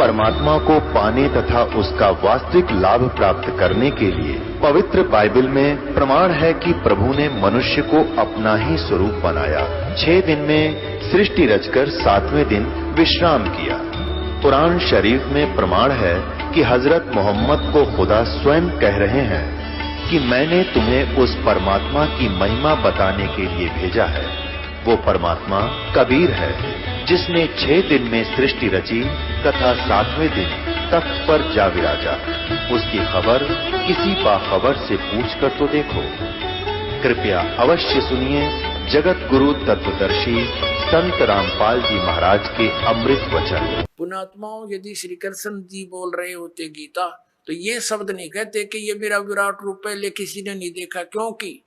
परमात्मा को पाने तथा उसका वास्तविक लाभ प्राप्त करने के लिए पवित्र बाइबल में प्रमाण है कि प्रभु ने मनुष्य को अपना ही स्वरूप बनाया। 6 दिन में सृष्टि रचकर 7वें दिन विश्राम किया। कुरान शरीफ में प्रमाण है कि हजरत मोहम्मद को खुदा स्वयं कह रहे हैं कि मैंने तुम्हें उस परमात्मा की महिमा बताने के लिए भेजा है। वो परमात्मा कबीर है जिसने 6 दिन में सृष्टि रची तथा 7वें दिन तख्त पर जा विराजा। उसकी खबर किसी बाखबर से पूछ कर तो देखो। कृपया अवश्य सुनिए जगत गुरु तत्वदर्शी संत रामपाल जी महाराज के अमृत वचन। पुण्यात्माओं, यदि श्री कृष्ण जी बोल रहे होते गीता तो ये शब्द नहीं कहते कि ये मेरा विराट रूप पहले किसी ने नहीं देखा, क्योंकि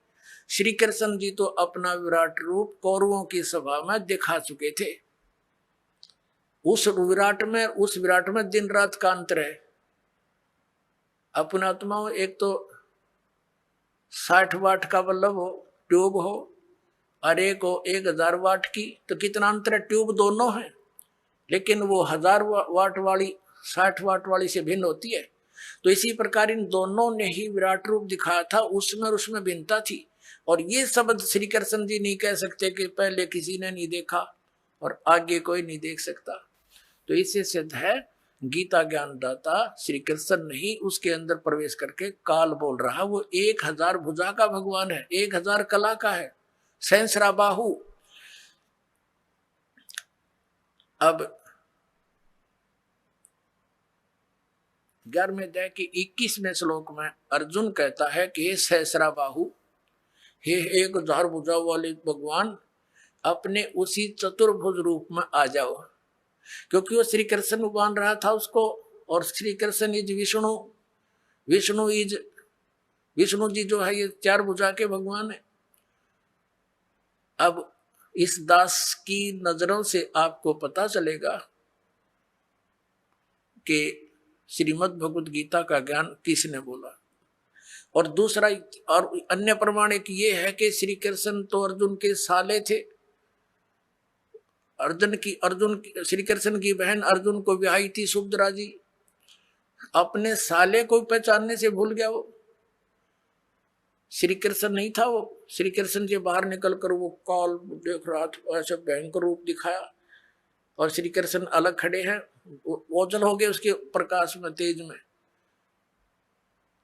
श्री कृष्ण जी तो अपना विराट रूप कौरवों की सभा में दिखा चुके थे। उस विराट में दिन रात का अंतर है। पुण्यात्माओं, एक तो 60 वाट का बल्ब हो, ट्यूब हो, और एक हो 1000 वाट की, तो कितना अंतर है। ट्यूब दोनों है, लेकिन वो 1000 वाट वाली 60 वाट वाली से भिन्न होती है। तो इसी प्रकार इन दोनों ने ही विराट रूप दिखाया था, उसमें भिन्नता थी। और ये शब्द श्री कृष्ण जी नहीं कह सकते कि पहले किसी ने नहीं देखा और आगे कोई नहीं देख सकता। तो इससे सिद्ध है गीता ज्ञानदाता श्री कृष्ण नहीं उसके अंदर प्रवेश करके काल बोल रहा। वो 1000 भुजा का भगवान है, 1000 कला का है, सहस्रा बाहु। अब 11वें अध्याय के 21वें श्लोक में अर्जुन कहता है कि हे सहस्रा बाहु, हे 1000 भुजा वाले भगवान, अपने उसी चतुर्भुज रूप में आ जाओ। क्योंकि वो श्री कृष्ण मान रहा था उसको, और श्री कृष्ण इज विष्णु, विष्णु जी जो है ये 4 भुजा के भगवान है। अब इस दास की नजरों से आपको पता चलेगा कि श्रीमद् भगवद गीता का ज्ञान किसने बोला। और दूसरा और अन्य प्रमाणिक ये है कि श्री कृष्ण तो अर्जुन के साले थे। श्री कृष्ण की बहन अर्जुन को ब्याही थी सुभद्रा जी। अपने साले को पहचानने से भूल गया वो। श्री कृष्ण नहीं था वो। श्री कृष्ण से बाहर निकल कर वो काल देख रहा था, ऐसे भयंकर रूप दिखाया, और श्री कृष्ण अलग खड़े हैं, ओझल हो गए उसके प्रकाश में, तेज में।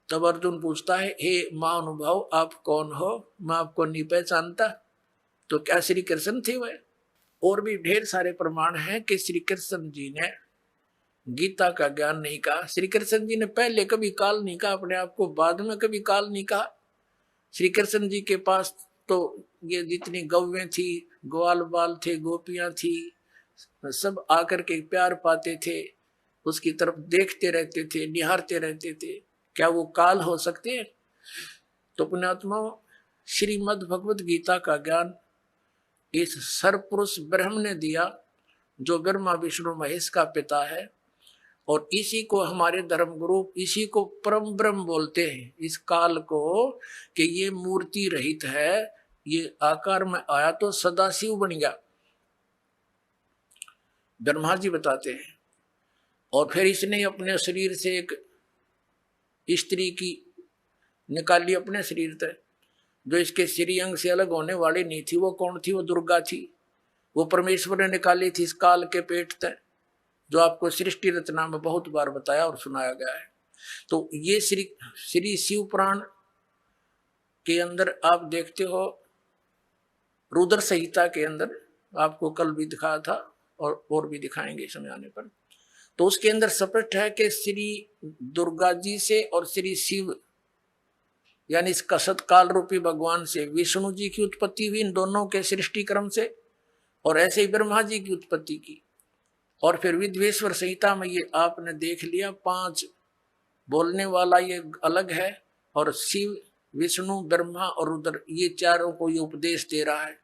तब अर्जुन पूछता है, हे महानुभाव, आप कौन हो? मैं आपको नहीं पहचानता। तो क्या श्री कृष्ण थे वह? और भी ढेर सारे प्रमाण हैं कि श्री कृष्ण जी ने गीता का ज्ञान नहीं कहा। श्री कृष्ण जी ने पहले कभी काल नहीं कहा अपने आप को, बाद में कभी काल नहीं कहा। श्री कृष्ण जी के पास तो ये जितनी गौवें थी, ग्वाल बाल थे, गोपियां थी, सब आकर के प्यार पाते थे, उसकी तरफ देखते रहते थे, निहारते रहते थे। क्या वो काल हो सकते हैं? तो पुण्यात्माओं, श्रीमद् भगवद गीता का ज्ञान इस सर्वपुरुष ब्रह्म ने दिया, जो ब्रह्मा विष्णु महेश का पिता है। और इसी को हमारे धर्म गुरु, इसी को परम ब्रह्म बोलते हैं, इस काल को, कि ये मूर्ति रहित है, ये आकार में आया तो सदाशिव बन गया, ब्रह्मा जी बताते हैं। और फिर इसने अपने शरीर से एक स्त्री की निकाली अपने शरीर से, जो इसके श्री अंग से अलग होने वाली नहीं थी। वो कौन थी? वो दुर्गा थी। वो परमेश्वर ने निकाली थी इस काल के पेट से, जो आपको सृष्टि रचना में बहुत बार बताया और सुनाया गया है। तो ये श्री शिव पुराण के अंदर आप देखते हो, रुद्र संहिता के अंदर आपको कल भी दिखाया था और भी दिखाएंगे समय आने पर। तो उसके अंदर स्पष्ट है कि श्री दुर्गा जी से और श्री शिव यानी इस कसत काल रूपी भगवान से विष्णु जी की उत्पत्ति हुई, इन दोनों के सृष्टि क्रम से, और ऐसे ही ब्रह्मा जी की उत्पत्ति की। और फिर विद्वेश्वर संहिता में ये आपने देख लिया, 5 बोलने वाला ये अलग है, और शिव, विष्णु, ब्रह्मा और रुद्र, ये चारों को ये उपदेश दे रहा है।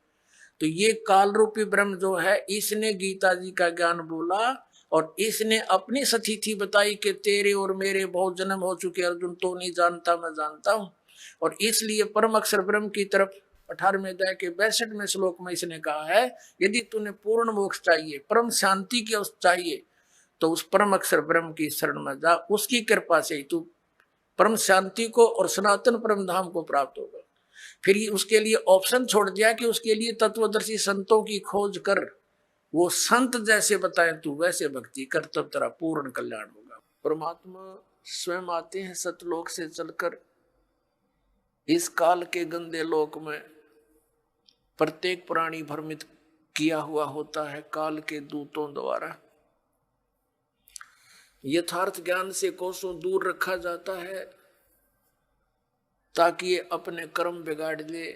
तो ये काल रूपी ब्रह्म जो है, इसने गीता जी का ज्ञान बोला, और इसने अपनी सतिथि बताई कि तेरे और मेरे बहुत जन्म हो चुके, अर्जुन तो नहीं जानता, मैं जानता हूं। और इसलिए परम अक्षर ब्रह्म की तरफ 18वें अध्याय के 62वें श्लोक में इसने कहा है, यदि तूने पूर्ण मोक्ष चाहिए, परम शांति की अवस्था चाहिए, तो उस परम अक्षर ब्रह्म की शरण में जा, उसकी कृपा से ही तू परम शांति को और सनातन परम धाम को प्राप्त होगा। फिर उसके लिए ऑप्शन छोड़ दिया कि उसके लिए तत्वदर्शी संतों की खोज कर, वो संत जैसे बताएं तू वैसे भक्ति कर, तब तेरा पूर्ण कल्याण होगा। परमात्मा स्वयं आते हैं सतलोक से चलकर इस काल के गंदे लोक में। प्रत्येक प्राणी भ्रमित किया हुआ होता है काल के दूतों द्वारा। यथार्थ ज्ञान से कोसों दूर रखा जाता है ताकि ये अपने कर्म बिगाड़ ले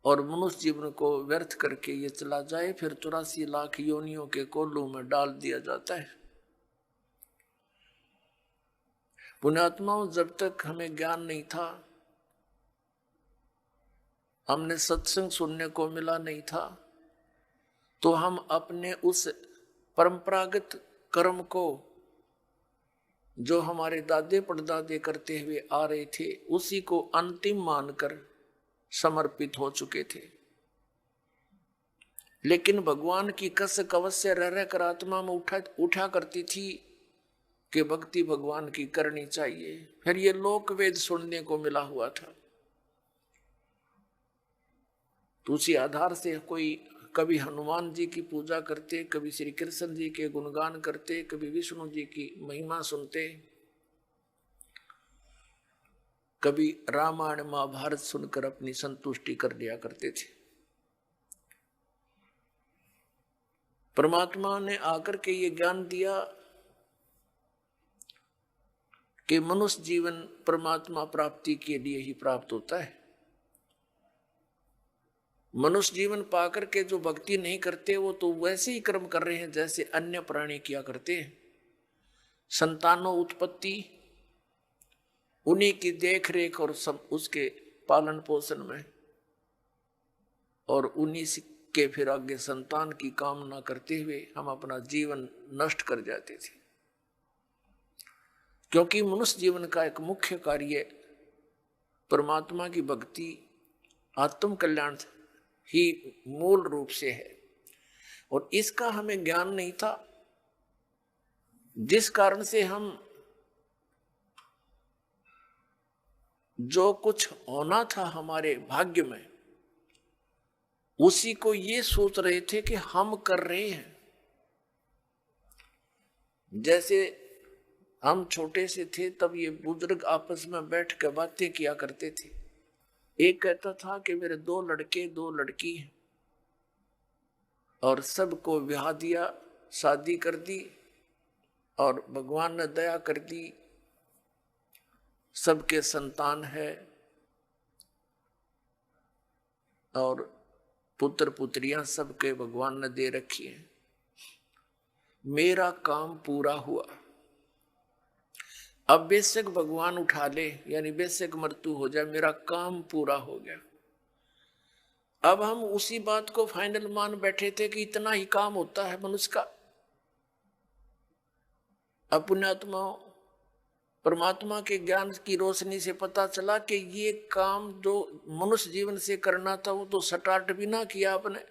और मनुष्य जीवन को व्यर्थ करके ये चला जाए। फिर 84 लाख योनियों के कोल्लू में डाल दिया जाता है। पुण्यात्माओं, जब तक हमें ज्ञान नहीं था, हमने सत्संग सुनने को मिला नहीं था, तो हम अपने उस परंपरागत कर्म को जो हमारे दादे परदादे करते हुए आ रहे थे, उसी को अंतिम मानकर समर्पित हो चुके थे। लेकिन भगवान की कस कवच से रह रहकर आत्मा में उठा करती थी कि भक्ति भगवान की करनी चाहिए। फिर ये लोक वेद सुनने को मिला हुआ था। तो उसी आधार से कोई कभी हनुमान जी की पूजा करते, कभी श्री कृष्ण जी के गुणगान करते, कभी विष्णु जी की महिमा सुनते, कभी रामायण महाभारत सुनकर अपनी संतुष्टि कर लिया करते थे। परमात्मा ने आकर के ये ज्ञान दिया कि मनुष्य जीवन परमात्मा प्राप्ति के लिए ही प्राप्त होता है। मनुष्य जीवन पाकर के जो भक्ति नहीं करते, वो तो वैसे ही कर्म कर रहे हैं जैसे अन्य प्राणी किया करते हैं। संतानों उत्पत्ति, उन्हीं की देख रेख और सब उसके पालन पोषण में, और उन्हीं के फिर आगे संतान की कामना करते हुए हम अपना जीवन नष्ट कर जाते थे। क्योंकि मनुष्य जीवन का एक मुख्य कार्य परमात्मा की भक्ति, आत्म कल्याण ही मूल रूप से है, और इसका हमें ज्ञान नहीं था, जिस कारण से हम जो कुछ होना था हमारे भाग्य में, उसी को ये सोच रहे थे कि हम कर रहे हैं। जैसे हम छोटे से थे तब ये बुजुर्ग आपस में बैठ कर बातें किया करते थे। एक कहता था कि मेरे 2 लड़के 2 लड़की हैं, और सबको ब्याह दिया, शादी कर दी, और भगवान ने दया कर दी, सबके संतान है, और पुत्र पुत्रियां सबके भगवान ने दे रखी है। मेरा काम पूरा हुआ। अब बेशक भगवान उठा ले, यानी बेशक मृत्यु हो जाए, मेरा काम पूरा हो गया। अब हम उसी बात को फाइनल मान बैठे थे कि इतना ही काम होता है मनुष्य का। अब पुण्यात्मा परमात्मा के ज्ञान की रोशनी से पता चला कि ये काम जो मनुष्य जीवन से करना था, वो तो स्टार्ट भी ना किया आपने,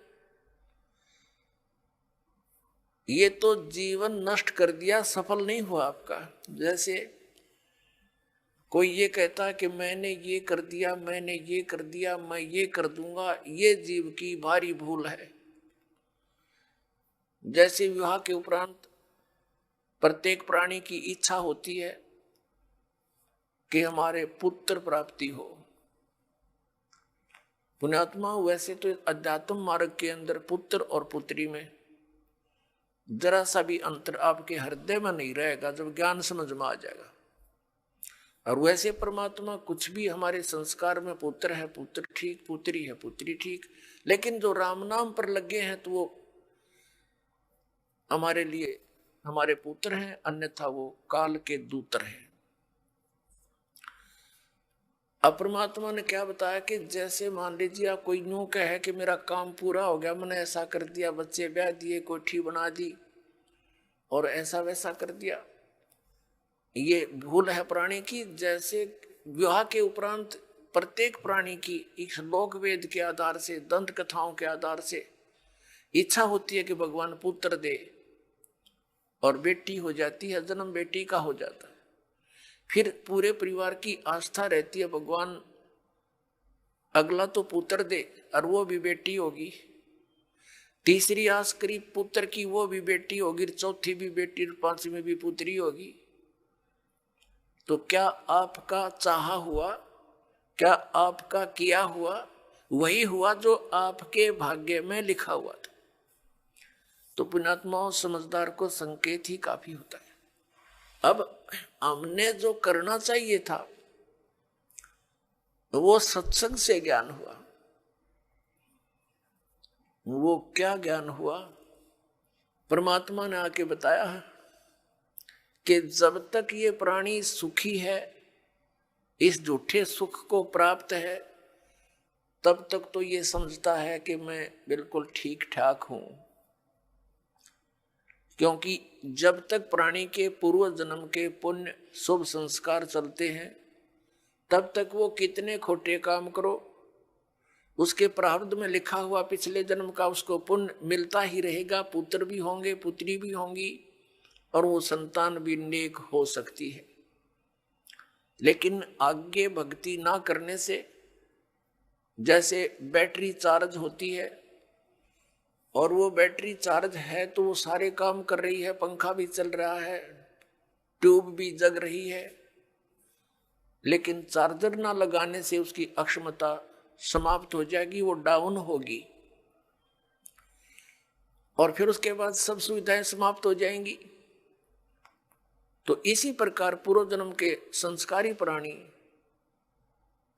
ये तो जीवन नष्ट कर दिया, सफल नहीं हुआ आपका। जैसे कोई ये कहता है कि मैंने ये कर दिया, मैंने ये कर दिया, मैं ये कर दूंगा, ये जीव की भारी भूल है। जैसे विवाह के उपरांत प्रत्येक प्राणी की इच्छा होती है कि हमारे पुत्र प्राप्ति हो। पुण्यात्मा, वैसे तो अध्यात्म मार्ग के अंदर पुत्र और पुत्री में जरा सा भी अंतर आपके हृदय में नहीं रहेगा जब ज्ञान समझ में आ जाएगा। और वैसे परमात्मा कुछ भी हमारे संस्कार में, पुत्र है पुत्र ठीक, पुत्री है पुत्री ठीक, लेकिन जो राम नाम पर लगे हैं तो वो हमारे लिए हमारे पुत्र हैं, अन्यथा वो काल के दूतर हैं। अब परमात्मा ने क्या बताया कि जैसे मान लीजिए आप कोई यूं कहे कि मेरा काम पूरा हो गया, मैंने ऐसा कर दिया, बच्चे ब्याह दिए, कोठी बना दी और ऐसा वैसा कर दिया, ये भूल है प्राणी की। जैसे विवाह के उपरांत प्रत्येक प्राणी की इस लोक वेद के आधार से, दंत कथाओं के आधार से इच्छा होती है कि भगवान पुत्र दे, और बेटी हो जाती है, जन्म बेटी का हो जाता है। फिर पूरे परिवार की आस्था रहती है भगवान अगला तो पुत्र दे, और वो भी बेटी होगी। तीसरी आस करी पुत्र की, वो भी बेटी होगी, चौथी भी बेटी, पांचवी भी पुत्री होगी। तो क्या आपका चाहा हुआ, क्या आपका किया हुआ वही हुआ जो आपके भाग्य में लिखा हुआ था। तो पुण्यात्माओं, समझदार को संकेत ही काफी होता है। अब हमने जो करना चाहिए था वो सत्संग से ज्ञान हुआ। वो क्या ज्ञान हुआ? परमात्मा ने आके बताया कि जब तक ये प्राणी सुखी है, इस झूठे सुख को प्राप्त है, तब तक तो ये समझता है कि मैं बिल्कुल ठीक ठाक हूं। क्योंकि जब तक प्राणी के पूर्व जन्म के पुण्य शुभ संस्कार चलते हैं, तब तक वो कितने खोटे काम करो, उसके प्रारब्ध में लिखा हुआ पिछले जन्म का उसको पुण्य मिलता ही रहेगा। पुत्र भी होंगे, पुत्री भी होंगी, और वो संतान भी नेक हो सकती है। लेकिन आगे भक्ति ना करने से, जैसे बैटरी चार्ज होती है, और वो बैटरी चार्ज है तो वो सारे काम कर रही है, पंखा भी चल रहा है, ट्यूब भी जग रही है, लेकिन चार्जर ना लगाने से उसकी अक्षमता समाप्त हो जाएगी, वो डाउन होगी, और फिर उसके बाद सब सुविधाएं समाप्त हो जाएंगी। तो इसी प्रकार पूर्व जन्म के संस्कारी प्राणी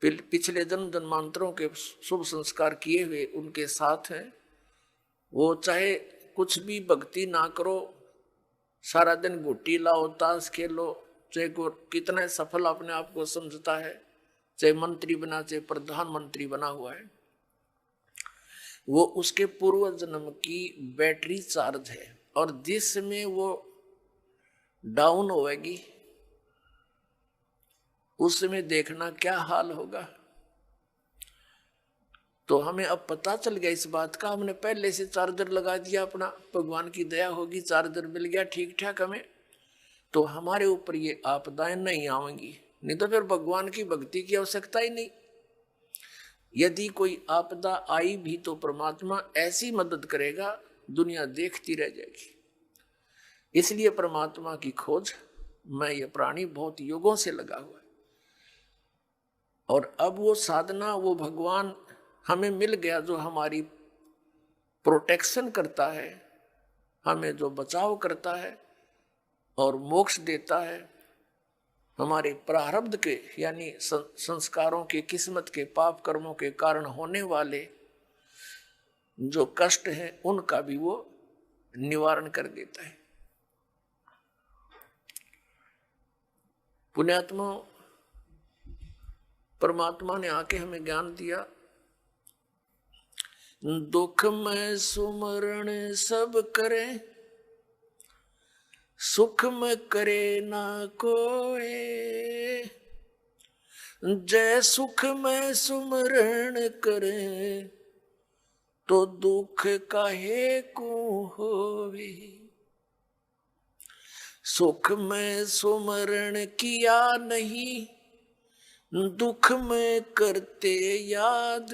पिछले जन्म जन्मांतरों के शुभ संस्कार किए हुए उनके साथ हैं। वो चाहे कुछ भी भक्ति ना करो, सारा दिन गुट्टी लाओ, ताश खेलो, चाहे कितना सफल अपने आप को समझता है, चाहे मंत्री बना, चाहे प्रधानमंत्री बना हुआ है, वो उसके पूर्व जन्म की बैटरी चार्ज है। और जिसमें वो डाउन होएगी, उसमें देखना क्या हाल होगा। तो हमें अब पता चल गया इस बात का, हमने पहले से चार्जर लगा दिया अपना, भगवान की दया होगी, चार्जर मिल गया ठीक ठाक हमें, तो हमारे ऊपर ये आपदाएं नहीं आवेंगी। नहीं तो फिर भगवान की भक्ति की आवश्यकता ही नहीं। यदि कोई आपदा आई भी तो परमात्मा ऐसी मदद करेगा, दुनिया देखती रह जाएगी। इसलिए परमात्मा की खोज में ये प्राणी बहुत युगों से लगा हुआ है, और अब वो साधना, वो भगवान हमें मिल गया जो हमारी प्रोटेक्शन करता है, हमें जो बचाव करता है और मोक्ष देता है। हमारे प्रारब्ध के यानी संस्कारों के, किस्मत के, पाप कर्मों के कारण होने वाले जो कष्ट हैं उनका भी वो निवारण कर देता है। पुण्यात्मा, परमात्मा ने आके हमें ज्ञान दिया, दुख में सुमरण सब करे, सुख में करे ना कोई, जय सुख में सुमरण करे, तो दुख काहे को होवे। सुख में सुमरण किया नहीं, दुख में करते याद,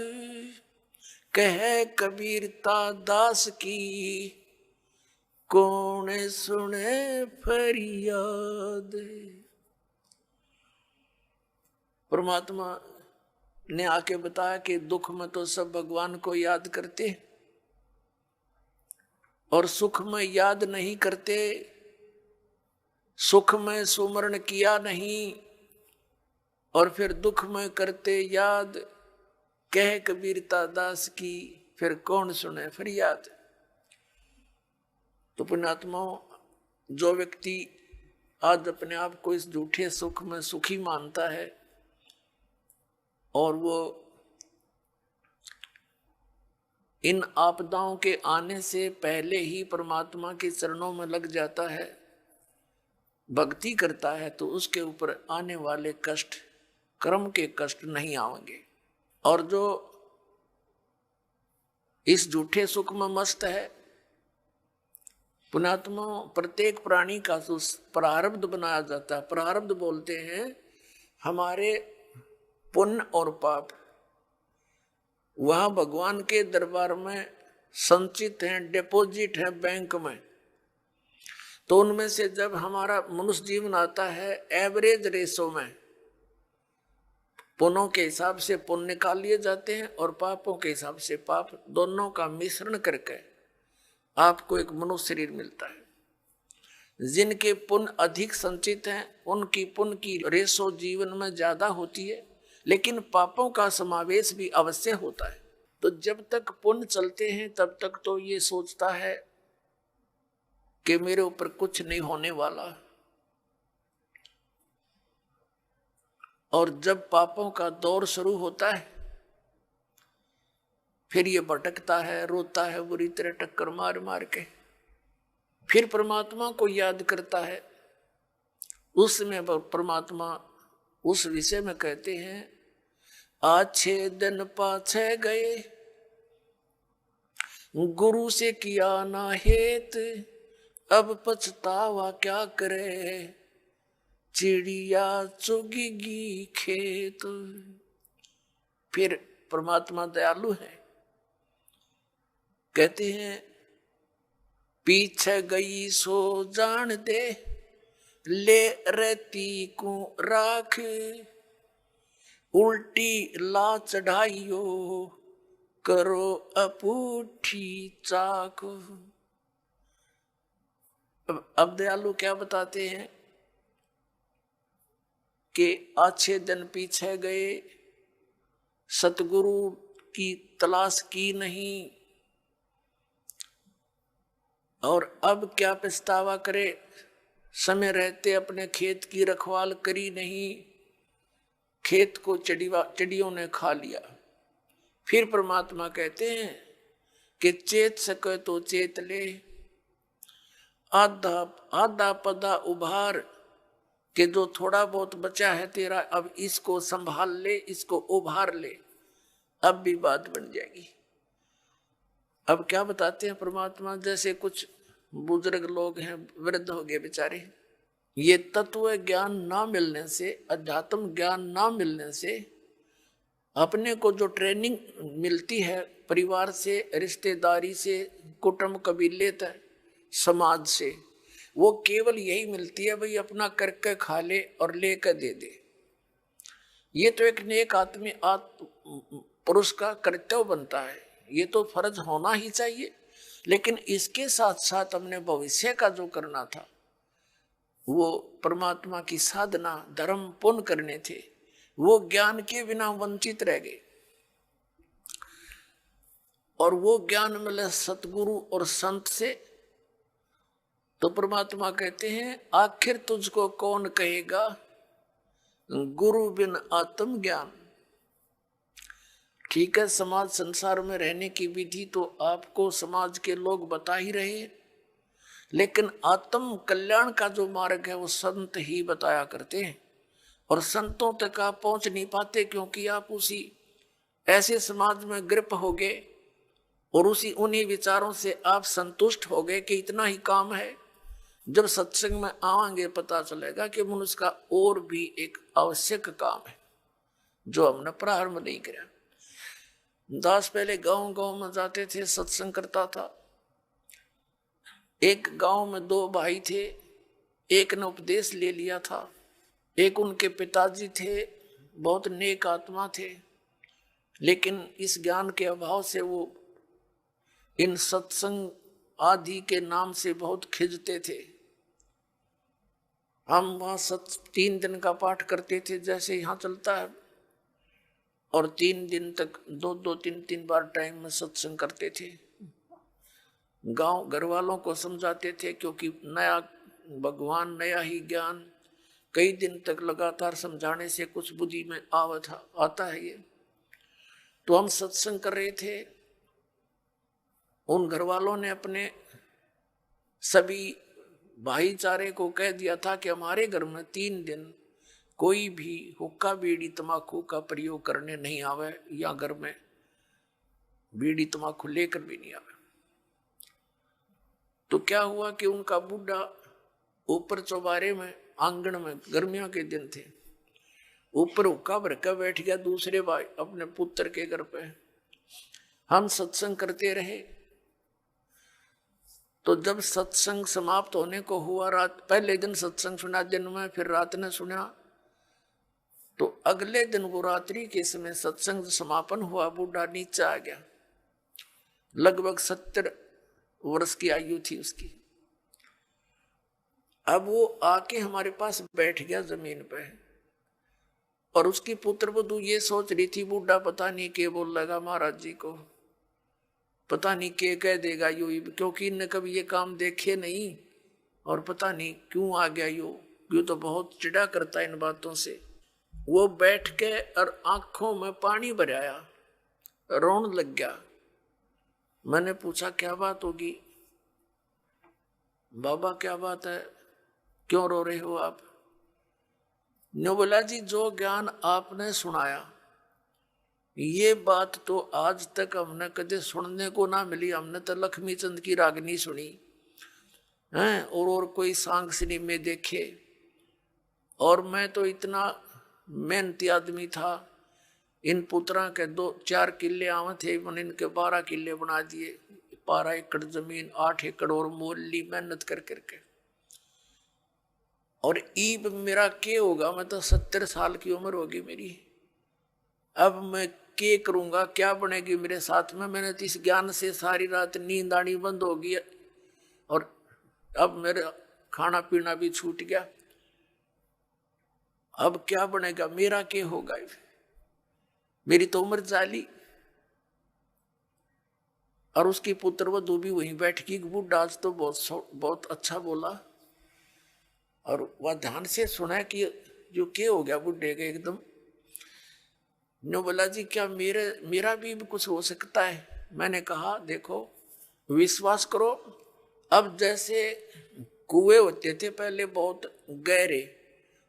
कह कबीरता दास की, कौन सुने फरियाद। परमात्मा ने आके बताया कि दुख में तो सब भगवान को याद करते और सुख में याद नहीं करते, सुख में सुमरण किया नहीं और फिर दुख में करते याद, कह कबीरता दास की, फिर कौन सुने फरियाद। तो पुण्यात्माओं, जो व्यक्ति आज अपने आप को इस झूठे सुख में सुखी मानता है और वो इन आपदाओं के आने से पहले ही परमात्मा के चरणों में लग जाता है, भक्ति करता है, तो उसके ऊपर आने वाले कष्ट, कर्म के कष्ट नहीं आएंगे। और जो इस झूठे सुख में मस्त है, पुण्यात्मा, प्रत्येक प्राणी का जो प्रारब्ध बनाया जाता है, प्रारब्ध बोलते हैं हमारे पुण्य और पाप, वह भगवान के दरबार में संचित हैं, डिपॉजिट है बैंक में। तो उनमें से जब हमारा मनुष्य जीवन आता है, एवरेज रेशो में पुण्यों के हिसाब से पुण्य निकाल लिए जाते हैं और पापों के हिसाब से पाप, दोनों का मिश्रण करके आपको एक मनुष्य शरीर मिलता है। जिनके पुण्य अधिक संचित हैं उनकी पुण्य की रेशो जीवन में ज्यादा होती है, लेकिन पापों का समावेश भी अवश्य होता है। तो जब तक पुण्य चलते हैं तब तक तो ये सोचता है कि मेरे ऊपर कुछ नहीं होने वाला, और जब पापों का दौर शुरू होता है फिर ये भटकता है, रोता है बुरी तरह टक्कर मार मार के, फिर परमात्मा को याद करता है। उसमें परमात्मा उस विषय में कहते हैं, आज 6 दिन पाछे गए, गुरु से किया ना हेत, अब पछतावा क्या करे, चिड़िया चुगेगी खेत। फिर परमात्मा दयालु है, कहते हैं पीछे गई सो जान दे, ले रहती को राख, उल्टी ला चढ़ाइयो, करो अपूठी चाक। अब दयालु क्या बताते हैं कि अच्छे दिन पीछे गए, सतगुरु की तलाश की नहीं, और अब क्या पछतावा करे, समय रहते अपने खेत की रखवाल करी नहीं, खेत को चिड़ियों ने खा लिया। फिर परमात्मा कहते हैं कि चेत सके तो चेत ले, आधा आधा पदा उभार, कि जो थोड़ा बहुत बचा है तेरा अब इसको संभाल ले, इसको उभार ले, अब भी बात बन जाएगी। अब क्या बताते हैं परमात्मा, जैसे कुछ बुजुर्ग लोग हैं, वृद्ध हो गए बेचारे, ये तत्व ज्ञान ना मिलने से, अध्यात्म ज्ञान ना मिलने से अपने को जो ट्रेनिंग मिलती है परिवार से, रिश्तेदारी से, कुटुंब कबीले तक, समाज से, वो केवल यही मिलती है, भाई अपना करके खा ले और लेकर दे दे। ये तो एक नेक आदमी पुरुष का कर्तव्य बनता है, ये तो फर्ज होना ही चाहिए। लेकिन इसके साथ साथ हमने भविष्य का जो करना था, वो परमात्मा की साधना, धर्म, पुण्य करने थे, वो ज्ञान के बिना वंचित रह गए। और वो ज्ञान मिले सतगुरु और संत से, तो परमात्मा कहते हैं आखिर तुझको कौन कहेगा, गुरु बिन आत्म ज्ञान। ठीक है, समाज संसार में रहने की विधि तो आपको समाज के लोग बता ही रहे हैं, लेकिन आत्म कल्याण का जो मार्ग है वो संत ही बताया करते हैं, और संतों तक आप पहुंच नहीं पाते क्योंकि आप उसी ऐसे समाज में ग्रिप हो गए और उन्हीं विचारों से आप संतुष्ट हो गए कि इतना ही काम है। जब सत्संग में आवांगे पता चलेगा कि मनुष्य का और भी एक आवश्यक काम है जो हमने प्रारंभ नहीं किया। दास पहले गांव गांव में जाते थे, सत्संग करता था। एक गांव में 2 भाई थे, एक ने उपदेश ले लिया था, एक उनके पिताजी थे, बहुत नेक आत्मा थे, लेकिन इस ज्ञान के अभाव से वो इन सत्संग आदि के नाम से बहुत खिजते थे। हम वहाँ 3 दिन का पाठ करते थे जैसे यहाँ चलता है, और 3 दिन तक 2-2, 3-3 बार टाइम में सत्संग करते थे। गांव घर वालों को समझाते थे, क्योंकि नया भगवान, नया ही ज्ञान, कई दिन तक लगातार समझाने से कुछ बुद्धि में आता है ये। तो हम सत्संग कर रहे थे, उन घर वालों ने अपने सभी भाईचारे को कह दिया था कि हमारे घर में 3 दिन कोई भी हुक्का बीड़ी तम्बाकू का प्रयोग करने नहीं आवे, या घर में बीड़ी तम्बाकू लेकर भी नहीं आवे। तो क्या हुआ कि उनका बुढ़ा ऊपर चौबारे में आंगन में, गर्मियों के दिन थे, ऊपर हुक्का भर कर बैठ गया दूसरे भाई अपने पुत्र के घर पे। हम सत्संग करते रहे। तो जब सत्संग समाप्त होने को हुआ, रात पहले दिन सत्संग सुना दिन में, फिर रात ने सुना, तो अगले दिन वो रात्रि के समय सत्संग समापन हुआ, बूढ़ा नीचे आ गया। लगभग 70 वर्ष की आयु थी उसकी। अब वो आके हमारे पास बैठ गया जमीन पे, और उसकी पुत्र वधू ये सोच रही थी बूढ़ा पता नहीं क्या बोल लगा महाराज जी को, पता नहीं क्या कह देगा यू, क्योंकि इनने कभी ये काम देखे नहीं, और पता नहीं क्यों आ गया यू तो बहुत चिढ़ा करता है इन बातों से। वो बैठ के और आंखों में पानी भराया, रोने लग गया। मैंने पूछा क्या बात होगी बाबा, क्या बात है, क्यों रो रहे हो आप? ने बोला जी जो ज्ञान आपने सुनाया ये बात तो आज तक हमने कदे सुनने को ना मिली। हमने तो लक्ष्मी चंद की रागनी सुनी हैं और कोई सांग सिनेमे देखे, और मैं तो इतना मेहनती आदमी था। इन पुत्रा के 2-4 किले आवे थे, मैंने इनके 12 किले बना दिए। 12 एकड़ जमीन, 8 एकड़ और मोल ली मेहनत कर करके। और ईब मेरा क्या होगा, मैं तो 70 साल की उम्र होगी मेरी। अब मैं क्या करूंगा, क्या बनेगी मेरे साथ में? मैंने तो इस ज्ञान से सारी रात नींद आनी बंद होगी, और अब मेरा खाना पीना भी छूट गया। अब क्या बनेगा, मेरा क्या होगा? मेरी तो उम्र जाली। और उसकी पुत्र वधू भी वहीं बैठ गई। बूढ़ा आज तो बहुत अच्छा बोला, और वह ध्यान से सुना कि जो क्या हो गया बुढ़े के एकदम। नो बोला जी क्या मेरा भी कुछ हो सकता है? मैंने कहा देखो विश्वास करो, अब जैसे कुएं होते थे पहले बहुत गहरे,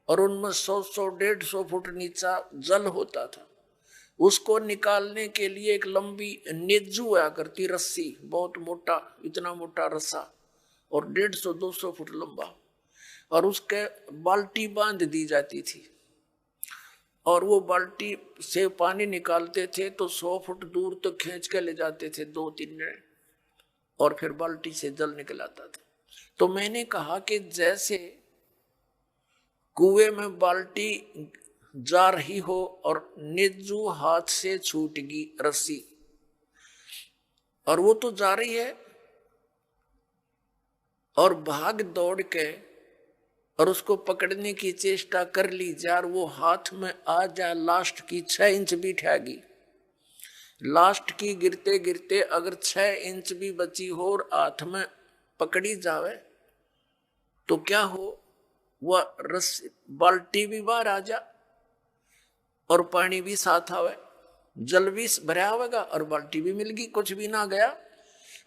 और उनमें 100-150 फुट नीचा जल होता था, उसको निकालने के लिए एक लंबी नेजू आया करती रस्सी, बहुत मोटा, इतना मोटा रस्सा, और 150-200 फुट लंबा, और उसके बाल्टी बांध दी जाती थी, और वो बाल्टी से पानी निकालते थे तो 100 फुट दूर तक तो खींच के ले जाते थे 2-3 जने, और फिर बाल्टी से जल निकल आता था। तो मैंने कहा कि जैसे कुएं में बाल्टी जा रही हो और नेजू हाथ से छूट गई रस्सी, और वो तो जा रही है, और भाग दौड़ के और उसको पकड़ने की चेष्टा कर ली जार, वो हाथ में आ जा लास्ट की 6 इंच भी ठहगी। लास्ट की गिरते गिरते अगर 6 इंच भी बची हो और हाथ में पकड़ी जावे तो क्या हो, वह रस्सी बाल्टी भी बाहर आ जा और पानी भी साथ आवे, जल भी भरा होगा और बाल्टी भी मिल गई, कुछ भी ना गया।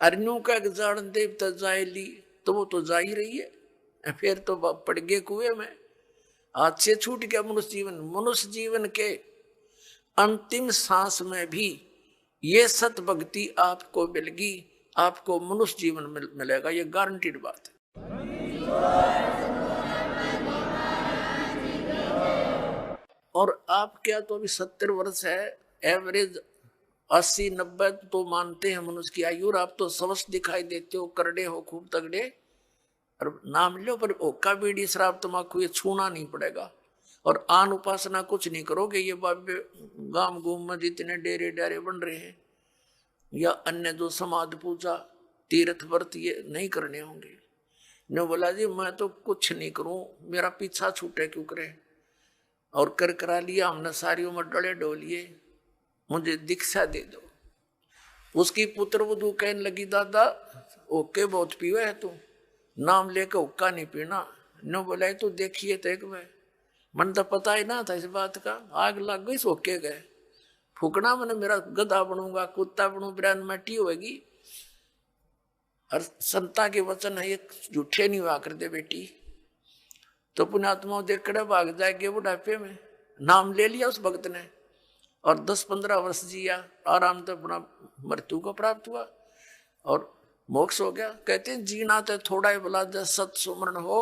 अरनू का जान देवता जाए ली तो वो तो जा ही रही है, फिर तो पड़ गए कुएं में, हाथ से छूट गया मनुष्य जीवन। मनुष्य जीवन के अंतिम सांस में भी ये सत भक्ति आपको मिलेगी, आपको मनुष्य जीवन मिलेगा, ये गारंटीड बात है। और आप क्या तो अभी 70 वर्ष है, एवरेज 80-90 तो मानते हैं मनुष्य की आयु, और आप तो स्वस्थ दिखाई देते हो, करड़े हो, खूब तगड़े, और नाम लो पर ओका बीड़ी शराब तम्बाकू ये छूना नहीं पड़ेगा। और आन उपासना कुछ नहीं करोगे। ये बाबे गांव गुम में जितने डेरे डारे बन रहे हैं या अन्य जो समाधि पूजा तीर्थ व्रत ये नहीं करने होंगे। ने बोला जी मैं तो कुछ नहीं करूं, मेरा पीछा छूटे क्यों करे, और कर करा लिया हमने, सारी उम्र डले डोलिए, मुझे दीक्षा दे दो। उसकी पुत्र वधू कहने लगी दादा ओके बहुत पीवा है तू, नाम लेकर हुक्का नहीं पीना। न बोला तो देखिए तो एक बार, मन तो पता ही ना था इस बात का, आग लग गई सोके गए। फूकना मैंने मेरा गधा बनूंगा, कुत्ता बनू, ब्रांड मटी होगी। और संता के वचन है ये झूठे नहीं हुआ कर दे बेटी, तो पुण्यात्मा देखड़े भाग जाएंगे बुढ़ापे में। नाम ले लिया उस भक्त ने और 10-15 वर्ष जिया, आराम से अपना मृत्यु को प्राप्त हुआ। और मोक्ष हो गया। कहते हैं जीना तो थोड़ा ही भला जब सत सुमरण हो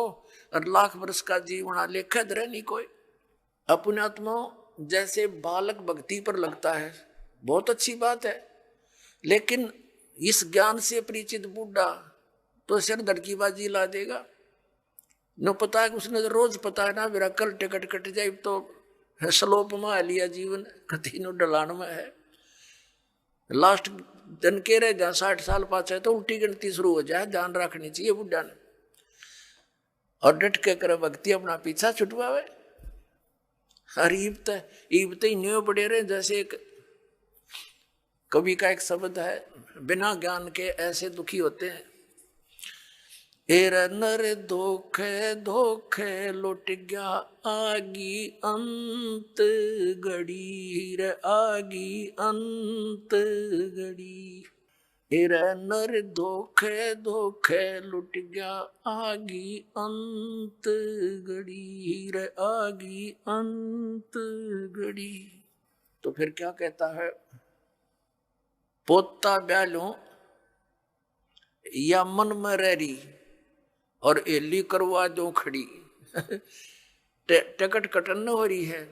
और लाख वर्ष का जीवना लेखा धरे नहीं कोई। अपने आत्मा जैसे बालक भक्ति पर लगता है बहुत अच्छी बात है, लेकिन इस ज्ञान से परिचित बूढ़ा तो सिर धड़कीबाजी ला देगा। न पता है उसने तो रोज पता है ना मेरा कल टिकट कट जाए तो स्लोप में लिया जीवन कति नो डलान में है। लास्ट दिन के रहे जहाँ 60 साल पाचे तो उल्टी गिनती शुरू हो जाए, ध्यान रखनी चाहिए बुढ़ा ने। और डट के करे भक्ति अपना पीछा छुटवावे। हर ईबत ही न्यू पड़े रहे। जैसे एक कवि का एक शब्द है, बिना ज्ञान के ऐसे दुखी होते हैं। एर नर धोखे धोखे लुट गया आगी अंत घड़ी रे आगी अंत घड़ी। एर नर धोखे धोखे लुट गया आगी अंत घड़ी रे आगी अंत घड़ी। तो फिर क्या कहता है, पोता ब्यालों या मन में रही और एली करवा दो खड़ी। टिकट कटन हो रही है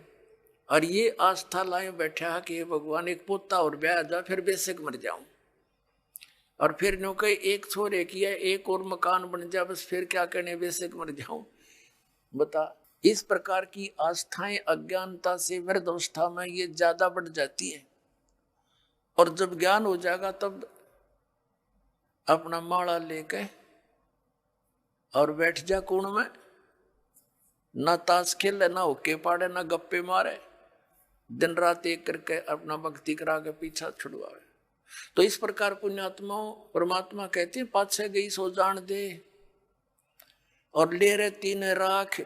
और ये आस्था लाए बैठा कि भगवान एक पोता और ब्याह जा फिर बेसिक मर जाऊं, और फिर नो कहीं एक छोरे किया एक और मकान बन जा बस फिर क्या करने बेसिक मर जाऊं। बता, इस प्रकार की आस्थाएं अज्ञानता से वृद्धावस्था में ये ज्यादा बढ़ जाती है। और जब ज्ञान हो जाएगा तब अपना माला लेके और बैठ जा कोण में, ना ताश खेले ना होके पाड़े ना गप्पे मारे, दिन रात एक करके अपना भक्ति करा के पीछा छुड़वाए। तो इस प्रकार पुण्यात्माओं परमात्मा कहते हैं पाछे गई सो जान दे और ले रहे तीन राख,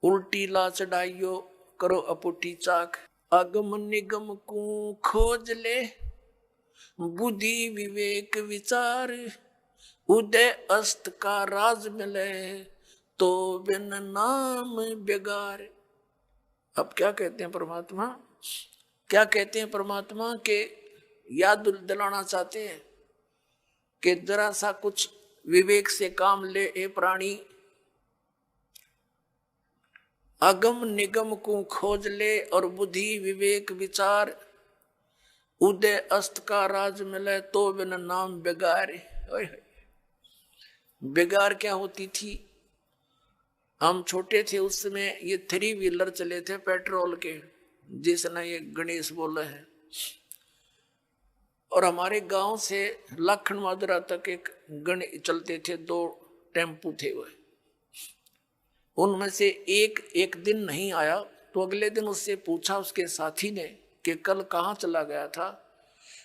उल्टी ला चढ़ाइयो करो अपुटी चाक। अगम निगम को खोज ले बुद्धि विवेक विचार, उदय अस्त का राज मिले तो बिन नाम बेगार। अब क्या कहते हैं परमात्मा, क्या कहते हैं परमात्मा के याद दिलाना चाहते हैं कि जरा सा कुछ विवेक से काम ले ए प्राणी। अगम निगम को खोज ले और बुद्धि विवेक विचार, उदय अस्त का राज मिले तो बिन नाम बेगार। बेगार क्या होती थी, हम छोटे थे उस समय ये 3 व्हीलर चले थे पेट्रोल के, जिसने ये गणेश बोले हैं। और हमारे गांव से लाखन माजरा तक एक गणेश चलते थे, 2 टेम्पू थे वह। उनमें से एक दिन नहीं आया तो अगले दिन उससे पूछा उसके साथी ने कि कल कहाँ चला गया था।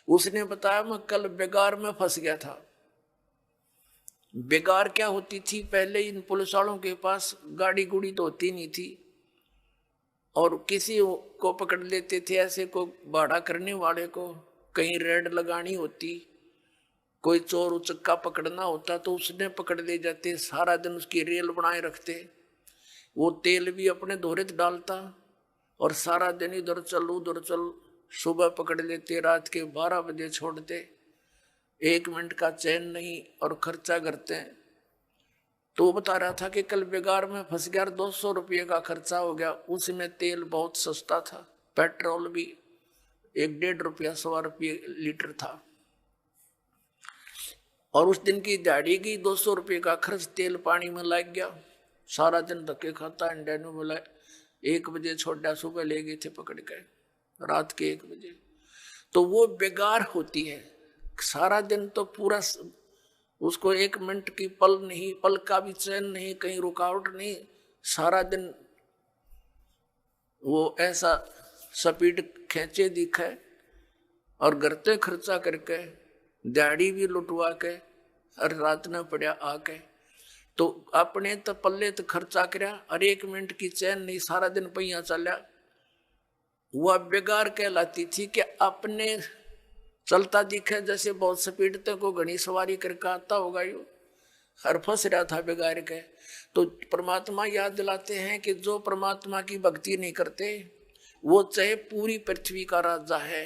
उसने बताया मैं कल बेगार में फंस गया था। बेगार क्या होती थी, पहले इन पुलिस वालों के पास गाड़ी गुड़ी तो होती नहीं थी और किसी को पकड़ लेते थे, ऐसे को भाड़ा करने वाले को कहीं रेड लगानी होती, कोई चोर उचक्का पकड़ना होता तो उसने पकड़ ले जाते, सारा दिन उसकी रेल बनाए रखते। वो तेल भी अपने दोहरे डालता और सारा दिन इधर चल उधर चल, सुबह पकड़ लेते रात के 12 बजे छोड़ते, 1 मिनट का चैन नहीं और खर्चा करते हैं। तो वो बता रहा था कि कल बेगार में फंस गया, 200 रुपये का खर्चा हो गया। उसमें तेल बहुत सस्ता था, पेट्रोल भी 1-1.5 रुपया 100 रुपये लीटर था। और उस दिन की दिहाड़ी की 200 रुपये का खर्च तेल पानी में लग गया। सारा दिन धक्के खाता, अंडे ने बोला 1 बजे छोड़ा, सुबह ले गए थे पकड़ के रात के 1 बजे। तो वो बेगार होती है, सारा दिन तो पूरा उसको 1 मिनट की पल नहीं, पल का भी चैन नहीं, कहीं रुकावट नहीं, सारा दिन वो ऐसा स्पीड खींचे दिखे और घरते खर्चा करके दिहाड़ी भी लुटवा के और रात न पड़ा आके। तो अपने तो पल्ले तो खर्चा करया और 1 मिनट की चैन नहीं, सारा दिन पहिया चलिया। वह बेगार कहलाती थी कि अपने चलता दिखे जैसे बहुत स्पीड तक को घनी सवारी करके आता होगा यो, हर फंस रहा था बेगार के। तो परमात्मा याद दिलाते हैं कि जो परमात्मा की भक्ति नहीं करते वो चाहे पूरी पृथ्वी का राजा है,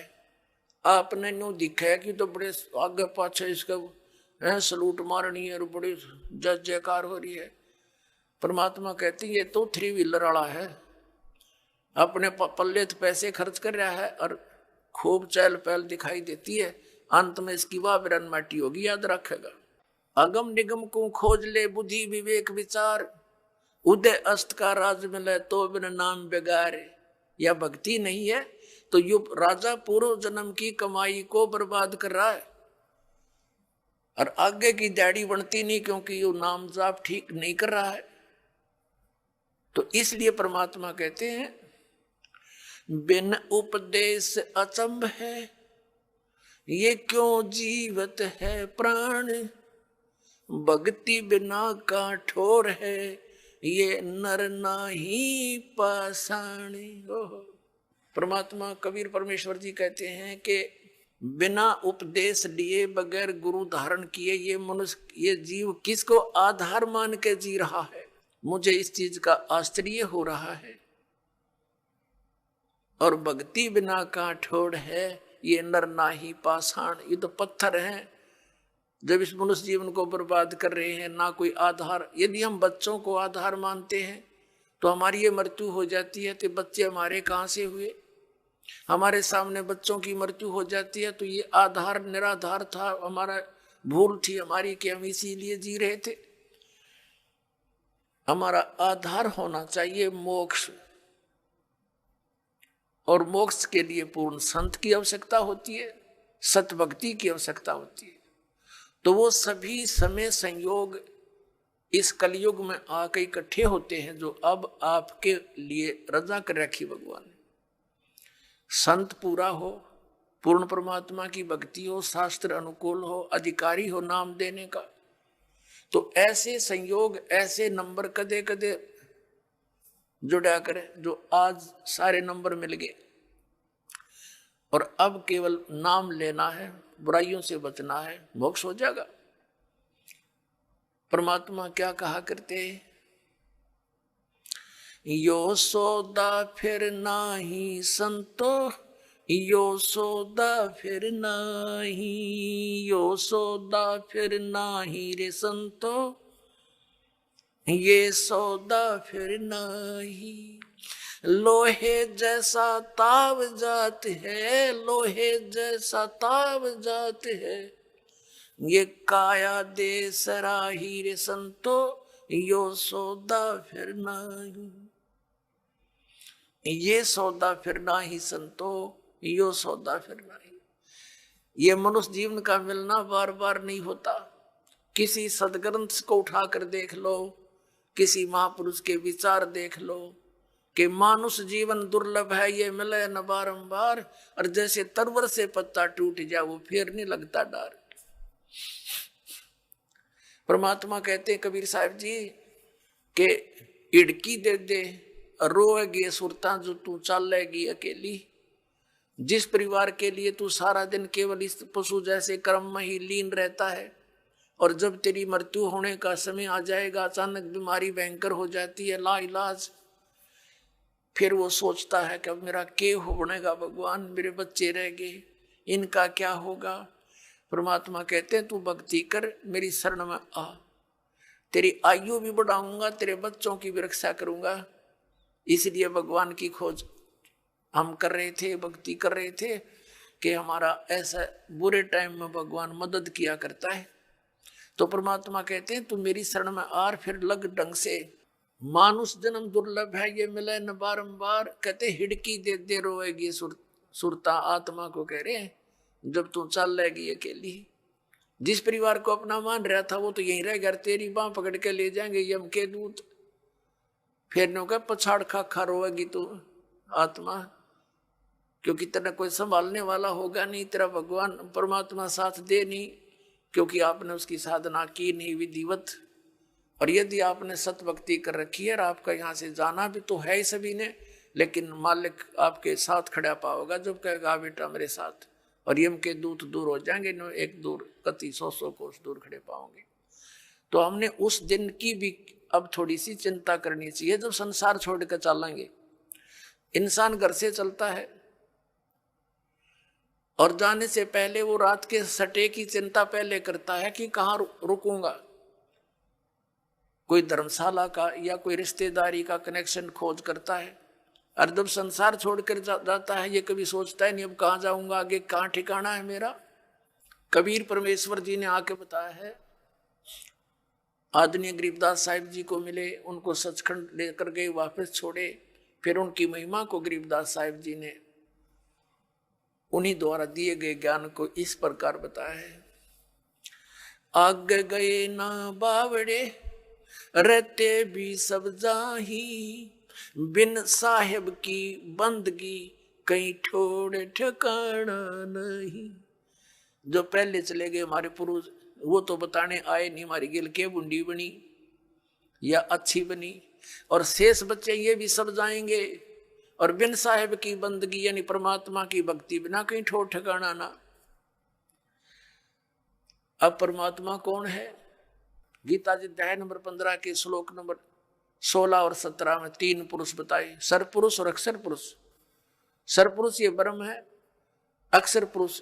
आपने न्यू दिखा है कि तो बड़े आगे पाछे इसका सलूट मारनी है और बड़ी जय जयकार हो रही है। परमात्मा कहती है ये तो 3 व्हीलर वाला है, अपने पल्ले तो पैसे खर्च कर रहा है और खूब चहल पहल दिखाई देती है, अंत में इसकी वाह बिरन माटी होगी, याद रखेगा। अगम निगम को खोज ले बुद्धि विवेक विचार, उदय अस्त का राज मिले तो बिन नाम बेगारे। या भक्ति नहीं है तो यु राजा पूर्व जन्म की कमाई को बर्बाद कर रहा है और आगे की दाढ़ी बनती नहीं, क्योंकि यू नाम जाप ठीक नहीं कर रहा है। तो इसलिए परमात्मा कहते हैं बिन उपदेश अचंभ है, ये क्यों जीवत है प्राण, भक्ति बिना का ठोर है, ये नर नाही पाषाण। परमात्मा कबीर परमेश्वर जी कहते हैं कि बिना उपदेश लिए बगैर गुरु धारण किए ये मनुष्य ये जीव किसको आधार मान के जी रहा है। मुझे इस चीज का आश्चर्य हो रहा है। और भक्ति बिना का ठोड़ है, ये नर नाही पाषाण। ये तो पत्थर हैं जब इस मनुष्य जीवन को बर्बाद कर रहे हैं, ना कोई आधार। यदि हम बच्चों को आधार मानते हैं तो हमारी ये मृत्यु हो जाती है, तो बच्चे हमारे कहाँ से हुए। हमारे सामने बच्चों की मृत्यु हो जाती है तो ये आधार निराधार था, हमारा भूल थी हमारी कि हम इसीलिए जी रहे थे। हमारा आधार होना चाहिए मोक्ष, और मोक्ष के लिए पूर्ण संत की आवश्यकता होती है, सत भक्ति की आवश्यकता होती है। तो वो सभी समय संयोग इस कलयुग में आके इकट्ठे होते हैं, जो अब आपके लिए रजा कर रखी भगवान ने। संत पूरा हो, पूर्ण परमात्मा की भक्ति हो, शास्त्र अनुकूल हो, अधिकारी हो नाम देने का, तो ऐसे संयोग ऐसे नंबर कदे कदे जुड़ा करे जो आज सारे नंबर मिल गए। और अब केवल नाम लेना है, बुराइयों से बचना है, मोक्ष हो जाएगा। परमात्मा क्या कहा करते, यो सौदा फिर नाही संतो, यो सौदा फिर नाही, यो सौदा फिर नाही रे संतो, ये सौदा फिर नाही। लोहे जैसा ताव जात है, लोहे जैसा ताव जात है, ये काया दे सराही रे संतो, यो सौदा फिर नाही। ये सौदा फिर नाही संतो, यो सौदा फिर नाही। ये मनुष्य जीवन का मिलना बार बार नहीं होता। किसी सदग्रंथ को उठाकर देख लो, किसी महापुरुष के विचार देख लो कि मानुष जीवन दुर्लभ है, ये मिले न बारंबार, और जैसे तरवर से पत्ता टूट जाए वो फिर नहीं लगता डार। परमात्मा कहते हैं कबीर साहब जी के इड़की दे दे रोएगी सुरता जो तू चलेगी अकेली। जिस परिवार के लिए तू सारा दिन केवल इस पशु जैसे कर्म में ही लीन रहता है, और जब तेरी मृत्यु होने का समय आ जाएगा, अचानक बीमारी भयंकर हो जाती है ला इलाज, फिर वो सोचता है कि अब मेरा क्या हो बनेगा भगवान, मेरे बच्चे रह गए, इनका क्या होगा। परमात्मा कहते हैं तू भक्ति कर, मेरी शरण में आ, तेरी आयु भी बढ़ाऊंगा, तेरे बच्चों की भी रक्षा करूंगा। इसलिए भगवान की खोज हम कर रहे थे, भक्ति कर रहे थे कि हमारा ऐसा बुरे टाइम में भगवान मदद किया करता है। तो परमात्मा कहते हैं तू मेरी शरण में आ, फिर लग ढंग से। मानुष जन्म दुर्लभ है, ये मिले न बारंबार। कहते हिड़की दे दे रोएगी सुरता, आत्मा को कह रहे हैं जब तू चल लेगी अकेली। जिस परिवार को अपना मान रहा था वो तो यहीं रह गया, तेरी बांह पकड़ के ले जाएंगे यम के दूत। फिर नो का पछाड़ खा खा रोएगी तू आत्मा, क्योंकि तेरा कोई संभालने वाला होगा नहीं, तेरा भगवान परमात्मा साथ दे नहीं, क्योंकि आपने उसकी साधना की नहीं विधिवत। और यदि आपने सत भक्ति कर रखी है और आपका यहाँ से जाना भी तो है ही सभी ने, लेकिन मालिक आपके साथ खड़ा पाओगा जब कहेगा बेटा मेरे साथ, और यम के दूत दूर हो जाएंगे, नो एक दूर कति 100 कोस दूर खड़े पाओगे। तो हमने उस दिन की भी अब थोड़ी सी चिंता करनी चाहिए जब संसार छोड़ कर चलेंगे। इंसान घर से चलता है और जाने से पहले वो रात के सटे की चिंता पहले करता है कि कहाँ रुकूंगा, कोई धर्मशाला का या कोई रिश्तेदारी का कनेक्शन खोज करता है। और जब संसार छोड़कर जाता है ये कभी सोचता है नहीं अब कहाँ जाऊंगा, आगे कहाँ ठिकाना है मेरा। कबीर परमेश्वर जी ने आके बताया है, आदरणीय गरीबदास साहिब जी को मिले, उनको सचखंड लेकर गए, वापस छोड़े, फिर उनकी महिमा को गरीबदास साहिब जी ने उन्हीं द्वारा दिए गए ज्ञान को इस प्रकार बताया है। आगे गए ना बावड़े रहते भी सब जाही, बिन साहेब की बंदगी कहीं ठोड़ ठिकाना नहीं। जो पहले चले गए हमारे पुरुष वो तो बताने आए नहीं हमारी गिल के बुंडी बनी या अच्छी बनी, और शेष बच्चे ये भी सब जाएंगे, और बिन साहेब की बंदगी यानी परमात्मा की भक्ति बिना कहीं ठोर ठिकाना ना। अब परमात्मा कौन है? गीता जी अध्याय नंबर 15 के श्लोक नंबर 16 और 17 में 3 पुरुष बताए, सरपुरुष और अक्षर पुरुष। सरपुरुष ये ब्रह्म है, अक्षर पुरुष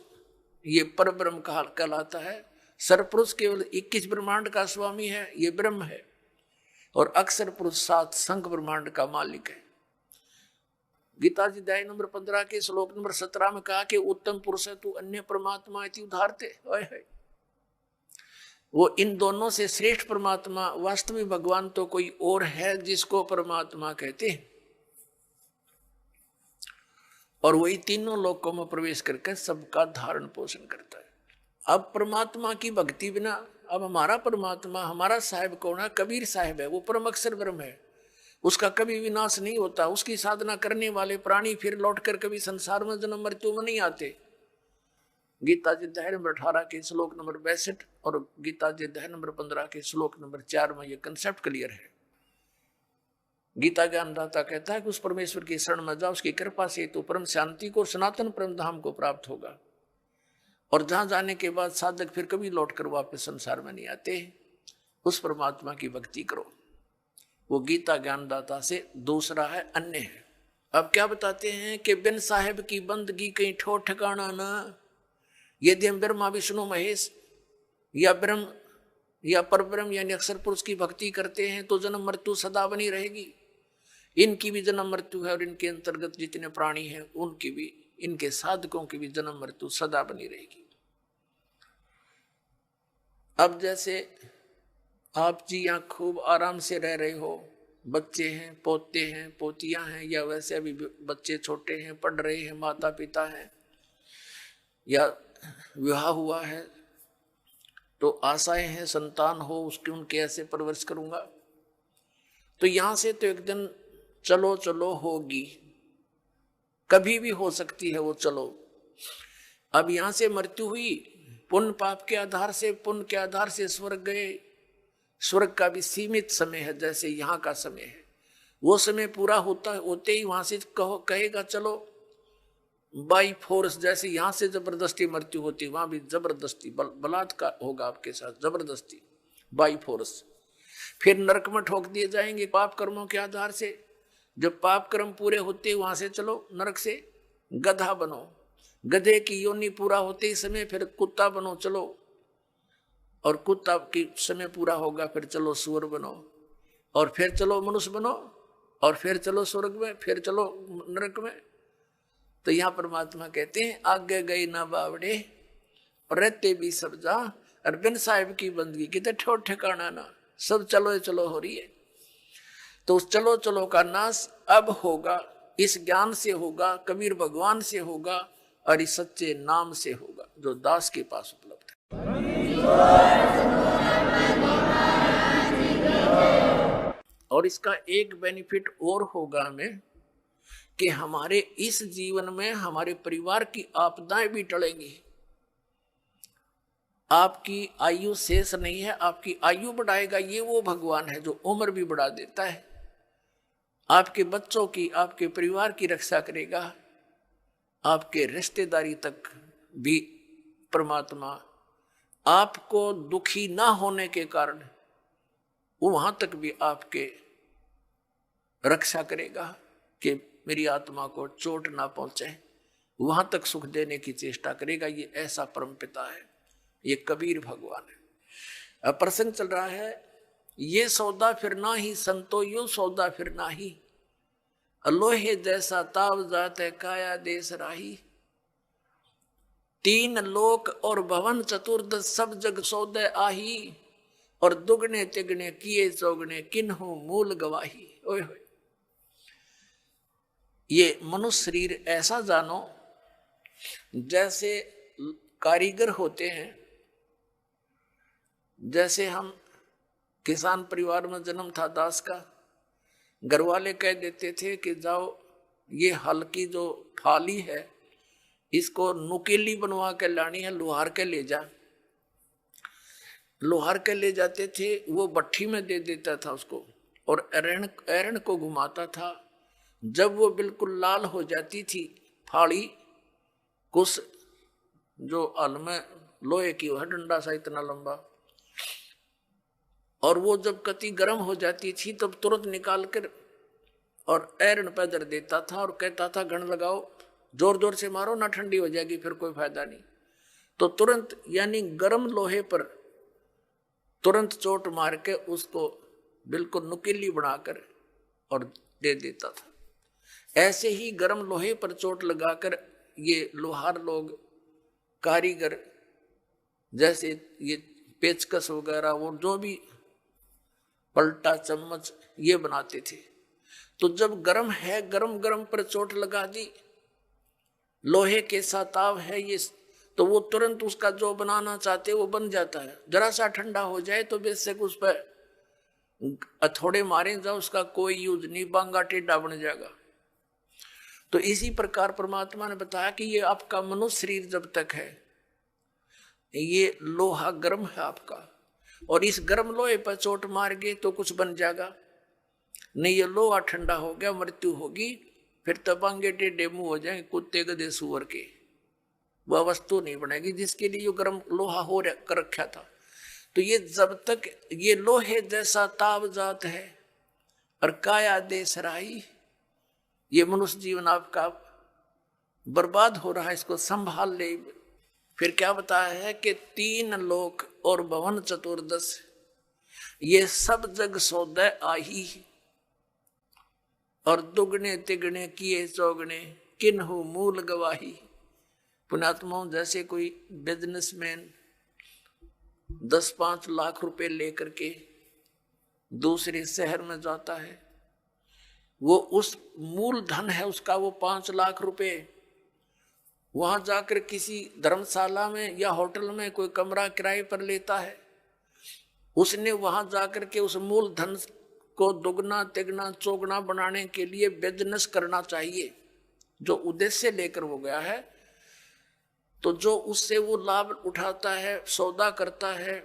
ये पर ब्रह्म कहलाता है। सरपुरुष केवल 21 ब्रह्मांड का स्वामी है, ये ब्रह्म है, और अक्षर पुरुष 7 संघ ब्रह्मांड का मालिक है। गीता जी अध्याय नंबर 15 के श्लोक नंबर 17 में कहा कि उत्तम पुरुष है तू अन्य परमात्मा इति उदाहरते। वो इन दोनों से श्रेष्ठ परमात्मा वास्तविक भगवान तो कोई और है जिसको परमात्मा कहते हैं, और वही तीनों लोकों में प्रवेश करके सबका धारण पोषण करता है। अब परमात्मा की भक्ति बिना, अब हमारा परमात्मा हमारा साहिब कौन है? कबीर साहिब है, वो परम अक्षर ब्रह्म है, उसका कभी विनाश नहीं होता। उसकी साधना करने वाले प्राणी फिर लौटकर कभी संसार में जन्म मृत्यु में नहीं आते। गीता जी अध्याय नंबर 18 के श्लोक नंबर 62 और गीता जी अध्याय नंबर 15 के श्लोक नंबर 4 में यह कंसेप्ट क्लियर है। गीता ज्ञानदाता कहता है कि उस परमेश्वर की शरण में जाओ, उसकी कृपा से तो परम शांति को, सनातन परम धाम को प्राप्त होगा, और जहां जाने के बाद साधक फिर कभी लौटकर वापस संसार में नहीं आते। उस परमात्मा की भक्ति करो, वो गीता ज्ञानदाता से दूसरा है, अन्य है। अब क्या बताते हैं कि बिन साहेब की बंदगी कहीं ठोर ठिकाना ना। यदि हम ब्रह्मा विष्णु महेश या ब्रह्म या परब्रह्म यानी अक्षर पुरुष की भक्ति करते हैं तो जन्म मृत्यु सदा बनी रहेगी। इनकी भी जन्म मृत्यु है, और इनके अंतर्गत जितने प्राणी हैं उनकी भी, इनके साधकों की भी जन्म मृत्यु सदा बनी रहेगी। अब जैसे आप जी यहाँ खूब आराम से रह रहे हो, बच्चे हैं, पोते हैं, पोतियां हैं, या वैसे अभी बच्चे छोटे हैं, पढ़ रहे हैं, माता पिता हैं, या विवाह हुआ है तो आशाएं हैं संतान हो, उसकी उनके ऐसे परवरिश करूंगा। तो यहां से तो एक दिन चलो चलो होगी, कभी भी हो सकती है वो चलो। अब यहां से मृत्यु हुई, पुण्य पाप के आधार से, पुण्य के आधार से स्वर्ग गए। स्वर्ग का भी सीमित समय है, जैसे यहाँ का समय है। वो समय पूरा होते ही वहां से कहेगा चलो बाई फोर्स। जैसे यहाँ से जबरदस्ती मृत्यु होती, वहां भी जबरदस्ती बलात्कार होगा आपके साथ, जबरदस्ती बाई फोर्स। फिर नरक में ठोक दिए जाएंगे पाप कर्मों के आधार से। जब पाप कर्म पूरे होते वहां से चलो नरक से गधा बनो, गधे की योनि पूरा होते ही समय फिर कुत्ता बनो चलो, और कुत्ता की समय पूरा होगा फिर चलो सूअर बनो, और फिर चलो मनुष्य बनो, और फिर चलो स्वर्ग में, फिर चलो नरक में। तो यहाँ परमात्मा कहते हैं आगे गई ना बावड़े रहते भी सब जा, और बिन साहिब की बंदगी कितने ठोर ठिकाना ना। सब चलो चलो हो रही है, तो उस चलो चलो का नाश अब होगा, इस ज्ञान से होगा, कबीर भगवान से होगा, और इस सच्चे नाम से होगा जो दास के पास उपलब्ध है। और इसका एक बेनिफिट और होगा हमें कि हमारे इस जीवन में हमारे परिवार की आपदाएं भी टलेंगी। आपकी आयु शेष नहीं है, आपकी आयु बढ़ाएगा ये वो भगवान है जो उम्र भी बढ़ा देता है। आपके बच्चों की, आपके परिवार की रक्षा करेगा, आपके रिश्तेदारी तक भी परमात्मा आपको दुखी ना होने के कारण वहां तक भी आपके रक्षा करेगा कि मेरी आत्मा को चोट ना पहुंचे, वहां तक सुख देने की चेष्टा करेगा। ये ऐसा परम पिता है, ये कबीर भगवान है। अब प्रसंग चल रहा है, ये सौदा फिर ना ही संतो यो सौदा फिर ना ही, लोहे जैसा ताव जात है काया देश राही। तीन लोक और भवन चतुर्दश सब जग सौदे आही, और दुगने तिगने किए चौगने किन्हों मूल गवाही। ओए होए, ये मनुष्य शरीर ऐसा जानो जैसे कारीगर होते हैं। जैसे हम किसान परिवार में जन्म था दास का, घर वाले कह देते थे कि जाओ ये हल की जो फाली है इसको नुकीली बनवा के लानी है, लोहार के ले जा। लोहार के ले जाते थे, वो भट्ठी में दे देता था उसको और एरण को घुमाता था। जब वो बिल्कुल लाल हो जाती थी फाड़ी, कुछ जो हल में लोहे की है डंडा सा इतना लंबा, और वो जब कति गर्म हो जाती थी तब तुरंत निकाल कर और एरण पे धर देता था और कहता था घण लगाओ, जोर जोर से मारो ना ठंडी हो जाएगी फिर कोई फायदा नहीं। तो तुरंत यानी गर्म लोहे पर तुरंत चोट मार के उसको बिल्कुल नुकीली बनाकर और दे देता था। ऐसे ही गर्म लोहे पर चोट लगाकर ये लोहार लोग, कारीगर, जैसे ये पेचकस वगैरह वो जो भी पलटा चम्मच ये बनाते थे। तो जब गर्म है, गरम गरम पर चोट लगा दी, लोहे के साताव है ये, तो वो तुरंत उसका जो बनाना चाहते वो बन जाता है। जरा सा ठंडा हो जाए तो बेशक उस पर हथौड़े मारे जाओ, उसका कोई यूज नहीं, बांगा टेढ़ा बन जाएगा। तो इसी प्रकार परमात्मा ने बताया कि ये आपका मनुष्य शरीर जब तक है ये लोहा गर्म है आपका, और इस गर्म लोहे पर चोट मार गए तो कुछ बन जाएगा नहीं। ये लोहा ठंडा हो गया, मृत्यु होगी, फिर तबांगे टेढ़े मुंह हो जाएंगे कुत्ते गधे सुअर के, वह वस्तु नहीं बनेगी जिसके लिए ये गर्म लोहा हो कर रखा था। तो ये जब तक ये लोहे जैसा ताव जात है और काया देश राही, ये मनुष्य जीवन आपका बर्बाद हो रहा है, इसको संभाल ले। फिर क्या बताया है कि तीन लोक और भवन चतुर्दश ये सब जग सौदे आही, और दुगने तिगने किए चौगने किन्हु मूल गवाही। पुण्यात्माओं, जैसे कोई बिजनेसमैन 10-5 लाख रुपए लेकर के दूसरे शहर में जाता है, वो उस मूल धन है उसका वो 5 लाख रुपए, वहां जाकर किसी धर्मशाला में या होटल में कोई कमरा किराए पर लेता है। उसने वहां जाकर के उस मूल धन को दुगना तिगना चौगना बनाने के लिए बिजनेस करना चाहिए, जो उद्देश्य लेकर वो गया है। तो जो उससे वो लाभ उठाता है, सौदा करता है,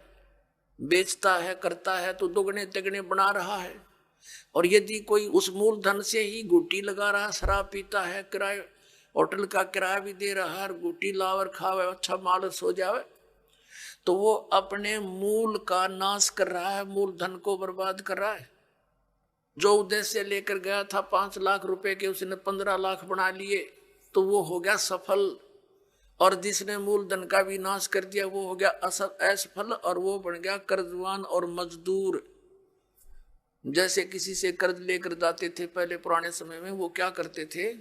बेचता है, करता है, तो दुगने तिगने बना रहा है। और यदि कोई उस मूल धन से ही गुटी लगा रहा, शराब पीता है, किराए होटल का किराया भी दे रहा है, गुटी लावर खावे, अच्छा मालस हो जावे, तो वो अपने मूल का नाश कर रहा है, मूल धन को बर्बाद कर रहा है। जो उद्देश्य लेकर गया था 5 लाख रुपए के, उसने 15 लाख बना लिए, तो वो हो गया सफल। और जिसने मूल धन का भी नाश कर दिया वो हो गया असफल, और वो बन गया कर्जवान और मजदूर। जैसे किसी से कर्ज लेकर जाते थे पहले पुराने समय में, वो क्या करते थे,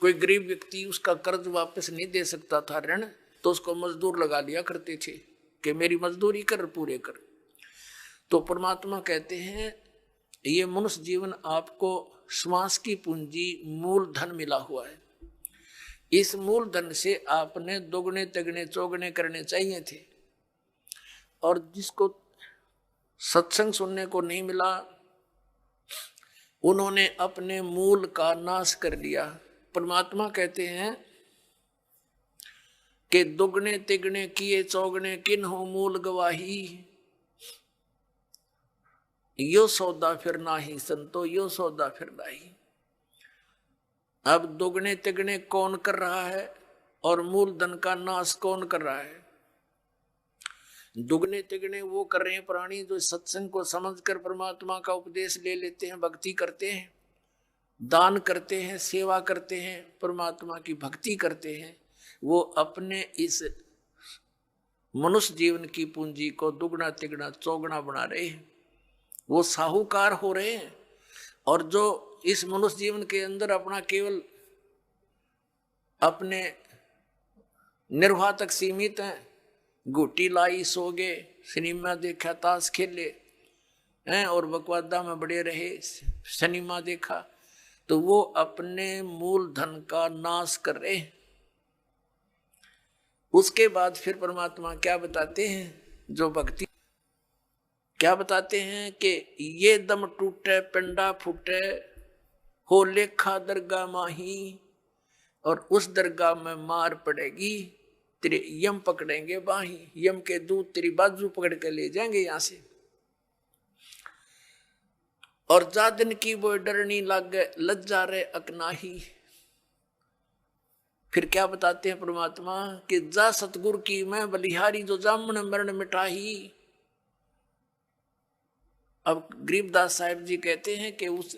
कोई गरीब व्यक्ति उसका कर्ज वापस नहीं दे सकता था ऋण, तो उसको मजदूर लगा लिया करते थे कि मेरी मजदूरी कर, पूरे कर। तो परमात्मा कहते हैं ये मनुष्य जीवन आपको श्वास की पूंजी मूल धन मिला हुआ है। इस मूल धन से आपने दोगुने तिगने चौगने करने चाहिए थे। और जिसको सत्संग सुनने को नहीं मिला, उन्होंने अपने मूल का नाश कर दिया। परमात्मा कहते हैं कि दुगने तिगने किए चौगने किन्हों मूल गवाही, यो सौदा फिर नाही संतो, यो सौदा फिर नाही। अब दुगने तिगने कौन कर रहा है और मूल धन का नाश कौन कर रहा है? दुगने तिगने वो कर रहे हैं प्राणी जो सत्संग को समझकर परमात्मा का उपदेश ले लेते हैं, भक्ति करते हैं, दान करते हैं, सेवा करते हैं, परमात्मा की भक्ति करते हैं, वो अपने इस मनुष्य जीवन की पूंजी को दुगना तिगना चौगुना बना रहे हैं, वो साहूकार हो रहे हैं। और जो इस मनुष्य जीवन के अंदर अपना केवल अपने निर्वाह तक सीमित हैं, गुटी लाई, सो गए, सिनेमा देखा, ताश खेले हैं और बकवादा में बड़े रहे, सिनेमा देखा, तो वो अपने मूल धन का नाश कर रहे हैं। उसके बाद फिर परमात्मा क्या बताते हैं, जो भक्ति क्या बताते हैं कि ये दम टूटे पिंडा फूटे, हो लेखा दरगाह माही, और उस दरगाह में मार पड़ेगी, तेरे यम पकड़ेंगे बाही, यम के दूत तेरी बाजू पकड़ के ले जाएंगे यहां से। और जा दिन की वो डरनी लागे, लज्जा रे अकनाही। फिर क्या बताते हैं परमात्मा कि जा सतगुरु की मैं बलिहारी, जो जामन मरण मिटाही। अब गरीबदास साहिब जी कहते हैं कि उस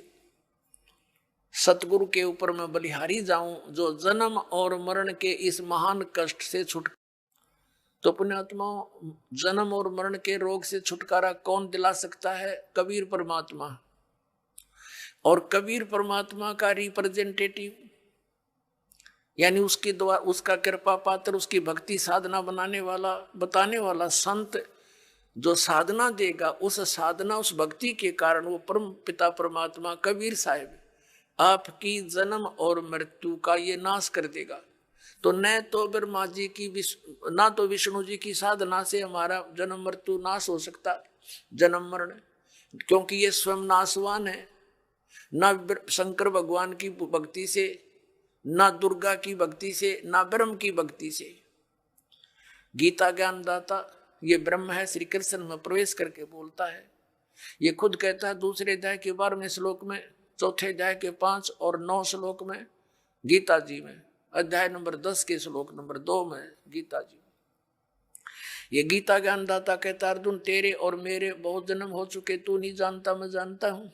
सतगुरु के ऊपर मैं बलिहारी जाऊं, जो जन्म और मरण के इस महान कष्ट से तो पुण्यात्मा, जन्म और मरण के रोग से छुटकारा कौन दिला सकता है? कबीर परमात्मा। और कबीर परमात्मा का रिप्रेजेंटेटिव, यानी उसके द्वारा, उसका कृपा पात्र, उसकी भक्ति साधना बताने वाला संत जो साधना देगा, उस साधना उस भक्ति के कारण वो परम पिता परमात्मा कबीर साहिब आपकी जन्म और मृत्यु का ये नाश कर देगा। तो न तो ब्रह्मा जी की ना तो विष्णु जी की साधना से हमारा जन्म मृत्यु नाश हो सकता, जन्म मरण, क्योंकि ये स्वयं नाशवान है। ना शंकर भगवान की भक्ति से, ना दुर्गा की भक्ति से, ना ब्रह्म की भक्ति से। गीता ज्ञानदाता ये ब्रह्म है, श्री कृष्ण में प्रवेश करके बोलता है। ये खुद कहता है दूसरे अध्याय के 12वें श्लोक में, चौथे अध्याय के 5 और 9 श्लोक में गीता जी में, अध्याय नंबर 10 के श्लोक नंबर 2 में गीता जी। ये गीता ज्ञानदाता कहता, अर्जुन तेरे और मेरे बहुत जन्म हो चुके, तू नहीं जानता मैं जानता हूं।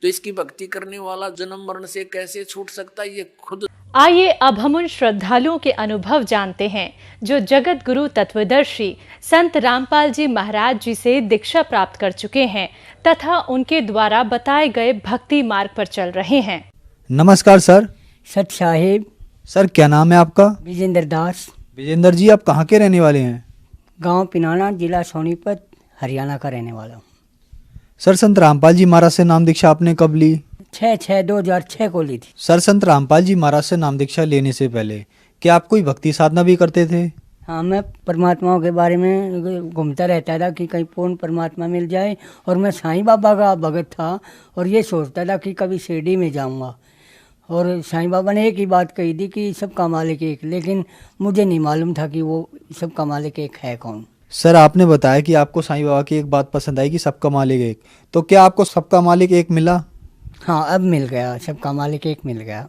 तो इसकी भक्ति करने वाला जन्म मरण से कैसे छूट सकता है? ये खुद। आइए अब हम उन श्रद्धालुओं के अनुभव जानते हैं जो जगत गुरु तत्वदर्शी संत रामपाल जी महाराज जी से दीक्षा प्राप्त कर चुके हैं तथा उनके द्वारा बताए गए भक्ति मार्ग पर चल रहे हैं। नमस्कार सर। सत साहिब। सर क्या नाम है आपका? विजेंद्र दास। विजेंद्र जी, आप कहाँ के रहने वाले हैं? गांव पिनाना, जिला सोनीपत, हरियाणा का रहने वाला हूँ। सर संत रामपाल जी महाराज से नाम दीक्षा आपने कब ली? 6/6/2006 को ली थी। सर संत रामपाल जी महाराज से नाम दीक्षा लेने से पहले क्या आप कोई भक्ति साधना भी करते थे? हाँ, मैं परमात्माओं के बारे में घूमता रहता था कि कहीं पूर्ण परमात्मा मिल जाए, और मैं साईं बाबा का भगत था और ये सोचता था कि कभी शिरडी में जाऊंगा। और साईं बाबा ने एक ही बात कही थी कि सबका मालिक एक, लेकिन मुझे नहीं मालूम था कि वो सबका मालिक एक है कौन। सर आपने बताया कि आपको साईं बाबा की एक बात पसंद आई कि सबका मालिक एक, तो क्या आपको सबका मालिक एक मिला? हाँ, अब मिल गया, सबका मालिक एक मिल गया।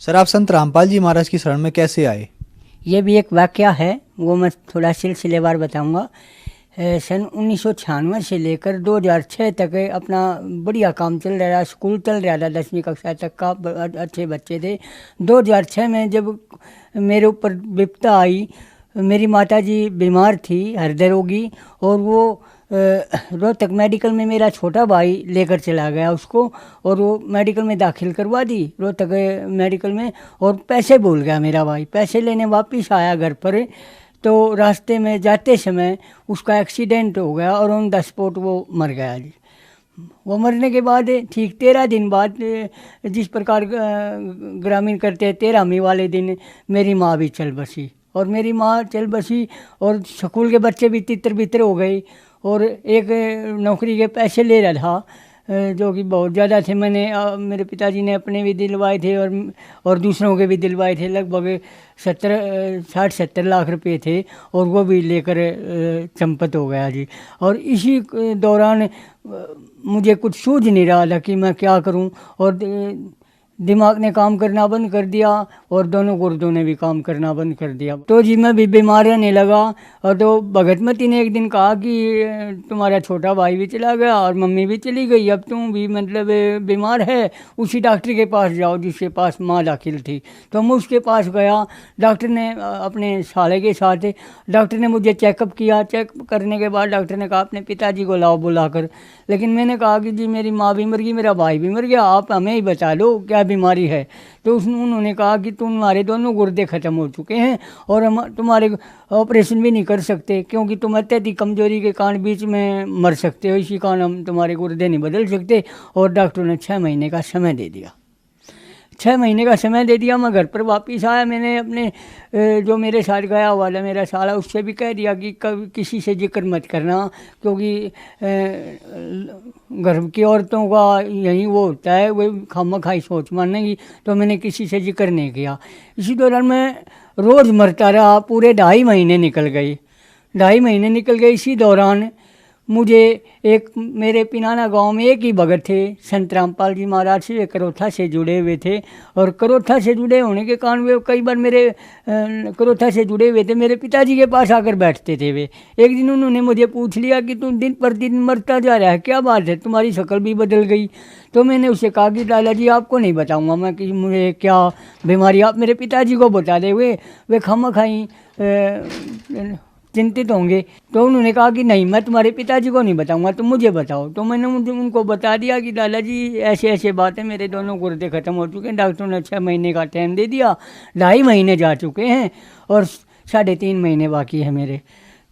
सर आप संत रामपाल जी महाराज की शरण में कैसे आए? ये भी एक वाकया है, वो मैं थोड़ा सिलसिलेवार बताऊंगा। सन 1996 से लेकर 2006 तक अपना बढ़िया काम चल रहा, स्कूल चल रहा था, 10वीं कक्षा तक का, अच्छे बच्चे थे। 2006 में जब मेरे ऊपर विपदा आई, मेरी माताजी बीमार थी, हृदय रोगी, और वो रोहतक मेडिकल में मेरा छोटा भाई लेकर चला गया उसको, और वो मेडिकल में दाखिल करवा दी रोहतक मेडिकल में, और पैसे भूल गया मेरा भाई। पैसे लेने वापस आया घर पर, तो रास्ते में जाते समय उसका एक्सीडेंट हो गया और ऑन द स्पॉट वो मर गया जी। वो मरने के बाद ठीक 13 दिन बाद, जिस प्रकार ग्रामीण करते हैं, 13वीं वाले दिन मेरी माँ भी चल बसी, और मेरी माँ चल बसी और स्कूल के बच्चे भी तितर बितर हो गए, और एक नौकरी के पैसे ले रहा था जो कि बहुत ज़्यादा थे। मेरे पिताजी ने अपने भी दिलवाए थे और दूसरों के भी दिलवाए थे, लगभग 60-70 लाख रुपए थे, और वो भी लेकर चंपत हो गया जी। और इसी दौरान मुझे कुछ सूझ नहीं रहा था कि मैं क्या करूं, और दिमाग ने काम करना बंद कर दिया और दोनों गुर्दों ने भी काम करना बंद कर दिया। तो जी मैं भी बीमार रहने लगा। और तो भगतमती ने एक दिन कहा कि तुम्हारा छोटा भाई भी चला गया और मम्मी भी चली गई, अब तुम भी मतलब बीमार है, उसी डॉक्टर के पास जाओ जिसके पास माँ दाखिल थी। तो मैं उसके पास गया। डॉक्टर ने अपने साले के साथ, डॉक्टर ने मुझे चेकअप किया। चेकअप करने के बाद डॉक्टर ने कहा अपने पिताजी को लाओ बुलाकर। लेकिन मैंने कहा कि जी मेरी माँ भी मर गई, मेरा भाई भी मर गया, आप हमें ही बता दो क्या बीमारी है। तो उन्होंने कहा कि तुम्हारे दोनों गुर्दे ख़त्म हो चुके हैं और हम तुम्हारे ऑपरेशन भी नहीं कर सकते, क्योंकि तुम अत्यधिक कमजोरी के कारण बीच में मर सकते हो, इसी कारण हम तुम्हारे गुर्दे नहीं बदल सकते। और डॉक्टर ने 6 महीने का समय दे दिया। 6 महीने का समय दे दिया। मैं घर पर वापस आया। मैंने अपने जो मेरे साथ गया वाला मेरा साला, उससे भी कह दिया कि कभी किसी से जिक्र मत करना, क्योंकि घर की औरतों का यही वो होता है, वो खामखाई सोच मानने की। तो मैंने किसी से जिक्र नहीं किया। इसी दौरान मैं रोज़ मरता रहा। पूरे 2.5 महीने निकल गए। 2.5 महीने निकल गए। इसी दौरान मुझे एक मेरे पिनाना गांव में एक ही भगत थे, संत रामपाल जी महाराज से, वे करोथा से जुड़े हुए थे। और करोथा से जुड़े होने के कारण वे कई बार मेरे करोथा से जुड़े हुए थे, मेरे पिताजी के पास आकर बैठते थे। वे एक दिन उन्होंने मुझे पूछ लिया कि तुम दिन पर दिन मरता जा रहा है, क्या बात है, तुम्हारी शक्ल भी बदल गई। तो मैंने उससे कहा कि दादाजी आपको नहीं बताऊंगा मैं कि मुझे क्या बीमारी, आप मेरे पिताजी को बता दे, वे खामखाई चिंतित होंगे। तो उन्होंने कहा कि नहीं, मैं तुम्हारे पिताजी को नहीं बताऊंगा, तुम मुझे बताओ। तो मैंने उनको बता दिया कि दादाजी ऐसे ऐसे बातें, मेरे दोनों गुर्दे ख़त्म हो चुके हैं, डॉक्टर ने 6 महीने का टाइम दे दिया, 2.5 महीने जा चुके हैं और 3.5 महीने बाकी है मेरे।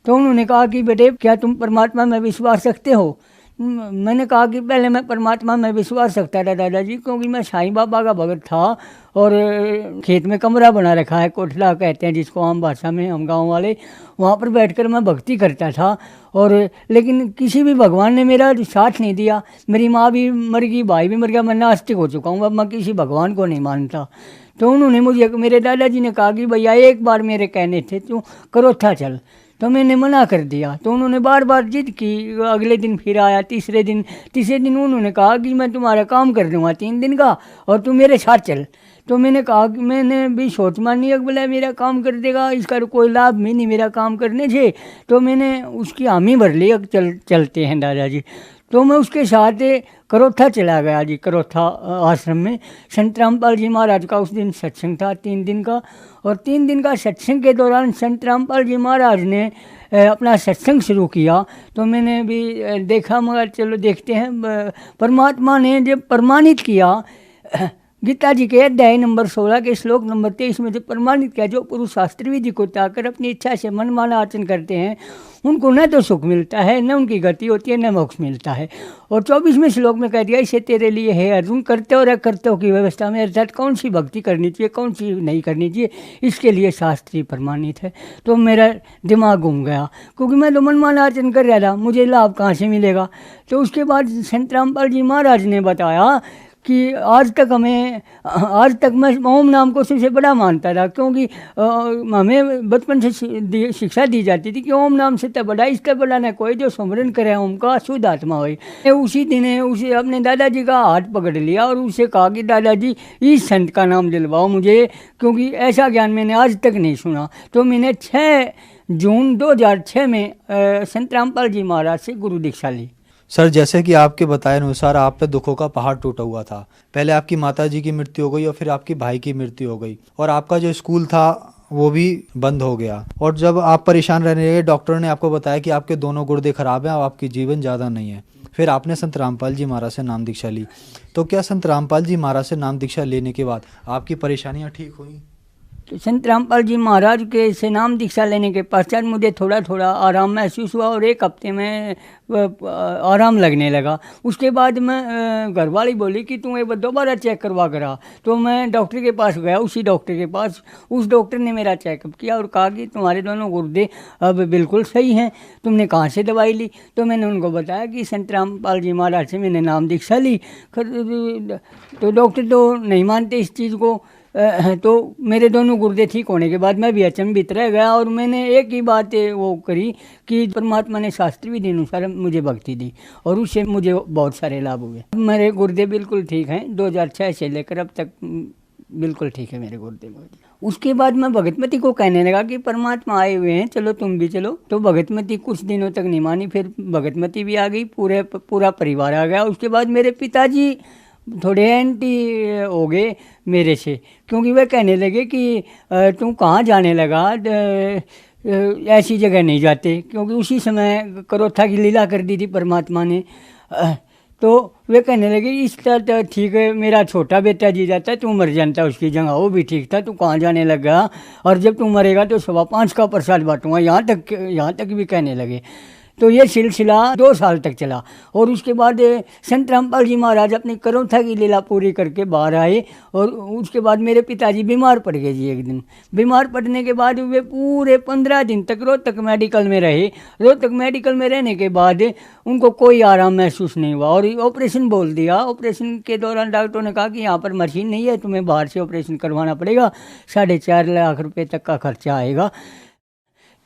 तो उन्होंने कहा कि बेटे क्या तुम परमात्मा में विश्वास रखते हो। मैंने कहा कि पहले मैं परमात्मा में विश्वास रखता था दादाजी, क्योंकि मैं साईं बाबा का भगत था और खेत में कमरा बना रखा है, कोठला कहते हैं जिसको आम भाषा में हम गांव वाले, वहाँ पर बैठकर मैं भक्ति करता था। और लेकिन किसी भी भगवान ने मेरा साथ नहीं दिया। मेरी माँ भी मर गई, भाई भी मर गया, मैं नास्तिक हो चुका हूँ, अब मैं किसी भगवान को नहीं मानता। तो उन्होंने मुझे, मेरे दादाजी ने कहा कि भैया एक बार मेरे कहने थे तू करोथा चल। तो मैंने मना कर दिया। तो उन्होंने बार बार जिद की। अगले दिन फिर आया, तीसरे दिन उन्होंने कहा कि मैं तुम्हारा काम कर दूंगा 3 दिन का और तू मेरे साथ चल। तो मैंने कहा कि मैंने भी सोच मानी है, बोला मेरा काम कर देगा, इसका कोई लाभ भी नहीं मेरा काम करने से। तो मैंने उसकी हामी भर ली, चलते हैं दादाजी। तो मैं उसके साथ करोथा चला गया जी। करोथा आश्रम में संत रामपाल जी महाराज का उस दिन सत्संग था 3 दिन का। और 3 दिन का सत्संग के दौरान संत रामपाल जी महाराज ने अपना सत्संग शुरू किया। तो मैंने भी देखा, मगर चलो देखते हैं। परमात्मा ने जब प्रमाणित किया, गीता जी के अध्याय नंबर 16 के श्लोक नंबर 23 में जो प्रमाणित किया, जो पुरुष शास्त्र विधि को त्यागकर अपनी इच्छा से मनमाना आचरण करते हैं, उनको न तो सुख मिलता है, न उनकी गति होती है, न मोक्ष मिलता है। और 24वें श्लोक में कह दिया, इसे तेरे लिए है अर्जुन, करते और अकर्तव्य की व्यवस्था में, अर्थात कौन सी भक्ति करनी चाहिए, कौन सी नहीं करनी चाहिए, इसके लिए शास्त्रीय प्रमाणित है। तो मेरा दिमाग घूम गया, क्योंकि मैं तो मनमाना आचरण कर रहा था, मुझे लाभ कहाँ से मिलेगा। तो उसके बाद संत रामपाल जी महाराज ने बताया कि आज तक मैं ओम नाम को सबसे बड़ा मानता था, क्योंकि हमें बचपन से शिक्षा दी जाती थी कि ओम नाम से तब बड़ा, इससे बड़ा न कोई जो स्मरण करे ओम का शुद्ध आत्मा होए। उसी दिन उसे अपने दादाजी का हाथ पकड़ लिया और उसे कहा कि दादाजी इस संत का नाम दिलवाओ मुझे, क्योंकि ऐसा ज्ञान मैंने आज तक नहीं सुना। तो मैंने 6 जून 2006 में संत रामपाल जी महाराज से गुरु दीक्षा ली। सर, जैसे कि आपके बताए अनुसार आप पे दुखों का पहाड़ टूटा हुआ था। पहले आपकी माताजी की मृत्यु हो गई और फिर आपकी भाई की मृत्यु हो गई, और आपका जो स्कूल था वो भी बंद हो गया। और जब आप परेशान रहने लगे, डॉक्टर ने आपको बताया कि आपके दोनों गुर्दे खराब हैं और आपकी जीवन ज़्यादा नहीं है। फिर आपने संत रामपाल जी महाराज से नाम दीक्षा ली। तो क्या संत रामपाल जी महाराज से नाम दीक्षा लेने के बाद आपकी परेशानियाँ ठीक हुई? तो संत रामपाल जी महाराज के से नाम दीक्षा लेने के पश्चात मुझे थोड़ा थोड़ा आराम महसूस हुआ और 1 हफ्ते में आराम लगने लगा। उसके बाद मैं घरवाली बोली कि तू एक बार दोबारा चेक करवा कर आ। तो मैं डॉक्टर के पास गया, उसी डॉक्टर के पास। उस डॉक्टर ने मेरा चेकअप किया और कहा कि तुम्हारे दोनों गुर्दे अब बिल्कुल सही हैं, तुमने कहाँ से दवाई ली। तो मैंने उनको बताया कि संत रामपाल जी महाराज से मैंने नाम दीक्षा ली। तो डॉक्टर तो नहीं मानते इस चीज़ को। तो मेरे दोनों गुर्दे ठीक होने के बाद मैं भी अचंभित रह गया और मैंने एक ही बात वो करी कि परमात्मा ने शास्त्र विधि अनुसार मुझे भक्ति दी और उससे मुझे बहुत सारे लाभ हुए। मेरे गुर्दे बिल्कुल ठीक हैं, 2006 से लेकर अब तक बिल्कुल ठीक है मेरे गुर्दे। उसके बाद मैं भगतमती को कहने लगा कि परमात्मा आए हुए हैं, चलो तुम भी चलो। तो भगतमती कुछ दिनों तक नहीं मानी, फिर भगतमती भी आ गई, पूरा परिवार आ गया। उसके बाद मेरे पिताजी थोड़े एंटी हो गए मेरे से, क्योंकि वे कहने लगे कि तुम कहाँ जाने लगा, ऐसी जगह नहीं जाते, क्योंकि उसी समय करोथा की लीला कर दी थी परमात्मा ने। तो वे कहने लगे इस तरह ठीक है, मेरा छोटा बेटा जी जाता है, तू मर जानता उसकी जगह, वो भी ठीक था, तू कहाँ जाने लगा, और जब तू मरेगा तो 5.25 का प्रसाद बांटूंगा, यहाँ तक भी कहने लगे। तो ये सिलसिला 2 साल तक चला और उसके बाद संत रामपाल जी महाराज अपनी करोथा की लीला पूरी करके बाहर आए और उसके बाद मेरे पिताजी बीमार पड़ गए जी। एक दिन बीमार पड़ने के बाद वे पूरे 15 दिन तक रोहतक मेडिकल में रहे। रोहतक मेडिकल में रहने के बाद उनको कोई आराम महसूस नहीं हुआ और ऑपरेशन बोल दिया। ऑपरेशन के दौरान डॉक्टरों ने कहा कि यहाँ पर मशीन नहीं है, तुम्हें बाहर से ऑपरेशन करवाना पड़ेगा, 4.5 लाख रुपये तक का खर्चा आएगा।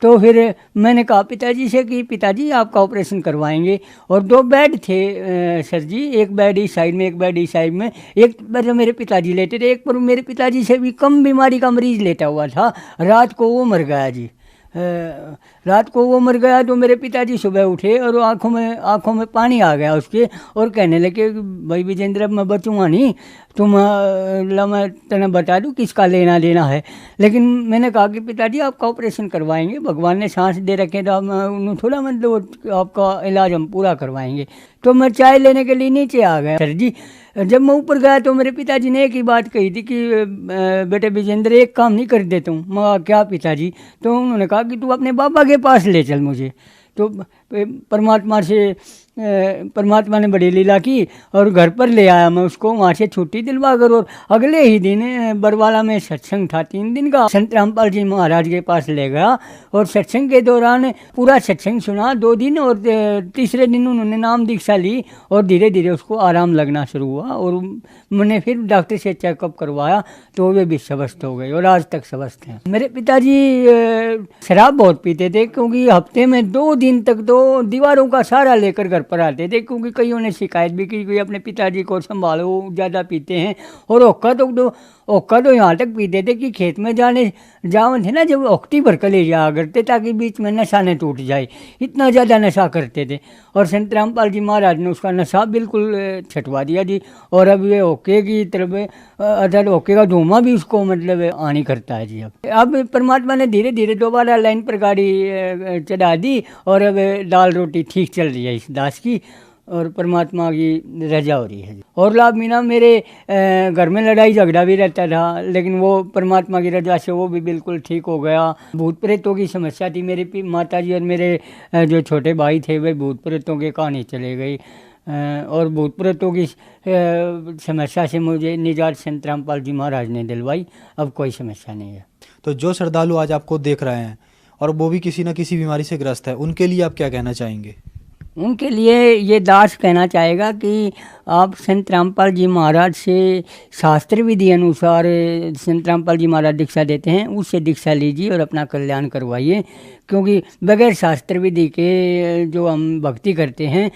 तो फिर मैंने कहा पिताजी से कि पिताजी आपका ऑपरेशन करवाएंगे। और 2 बेड थे सर जी, एक बेड इस साइड में, एक बेड इस साइड में। एक पर मेरे पिताजी लेटे थे, एक पर मेरे पिताजी से भी कम बीमारी का मरीज लेटा हुआ था। रात को वो मर गया जी। रात को वो मर गया तो मेरे पिताजी सुबह उठे और आँखों में पानी आ गया उसके और कहने लगे भाई विजेंद्र अब मैं बचूँगा नहीं, तुम मैं तुम्हें बता दूँ किसका लेना देना है। लेकिन मैंने कहा कि पिताजी आपका ऑपरेशन करवाएंगे, भगवान ने सांस दे रखे तो उन्होंने थोड़ा मतलब आपका इलाज हम पूरा करवाएंगे। तो मैं चाय लेने के लिए नीचे आ गया सर जी। जब मैं ऊपर गया तो मेरे पिताजी ने एक ही बात कही थी कि बेटे विजेंद्र एक काम नहीं कर देता हूँ। मैं क्या पिताजी? तो उन्होंने कहा कि तू अपने बाबा के पास ले चल मुझे। तो परमात्मा ने बड़ी लीला की और घर पर ले आया मैं उसको, वहाँ से छुट्टी दिलवा कर। और अगले ही दिन बरवाला में सत्संग था 3 दिन का, संत रामपाल जी महाराज के पास ले गया और सत्संग के दौरान पूरा सत्संग सुना 2 दिन। और तीसरे दिन उन्होंने नाम दीक्षा ली और धीरे धीरे उसको आराम लगना शुरू हुआ और मैंने फिर डॉक्टर से चेकअप करवाया तो वे भी स्वस्थ हो गए और आज तक स्वस्थ हैं। मेरे पिताजी शराब बहुत पीते थे, क्योंकि हफ्ते में 2 दिन तक तो दीवारों का सहारा लेकर घर पर आते थे, क्योंकि कईयों ने शिकायत भी की कि अपने पिताजी को संभालो, ज़्यादा पीते हैं। और ओक्का तो यहाँ तक पीते थे कि खेत में जावन थे ना, जब ओक्टी भर कर ले जाया करते ताकि बीच में नशा न टूट जाए, इतना ज़्यादा नशा करते थे। और संत रामपाल जी महाराज ने उसका नशा बिल्कुल छटवा दिया जी। और अब ये ओके की तरफ अदर ओके का धुआं भी उसको मतलब आनी करता है जी। अब परमात्मा ने धीरे धीरे दोबारा लाइन पर गाड़ी चढ़ा दी और अब दाल रोटी ठीक चल रही है इस दास की और परमात्मा की रजा हो रही है। और लाभ मीना मेरे घर में लड़ाई झगड़ा भी रहता था, लेकिन वो परमात्मा की रजा से वो भी बिल्कुल ठीक हो गया। भूत प्रेतों की समस्या थी, मेरी माताजी और मेरे जो छोटे भाई थे वे भूत प्रेतों के कहानी चले गई और भूत प्रेतों की समस्या से मुझे निजात संत रामपाल जी महाराज ने दिलवाई। अब कोई समस्या नहीं है। तो जो श्रद्धालु आज आपको देख रहे हैं और वो भी किसी न किसी बीमारी से ग्रस्त है, उनके लिए आप क्या कहना चाहेंगे? उनके लिए ये दास कहना चाहेगा कि आप संत रामपाल जी महाराज से शास्त्र विधि अनुसार संत रामपाल जी महाराज दीक्षा देते हैं, उससे दीक्षा लीजिए और अपना कल्याण करवाइए। क्योंकि बगैर शास्त्र विधि के जो हम भक्ति करते हैं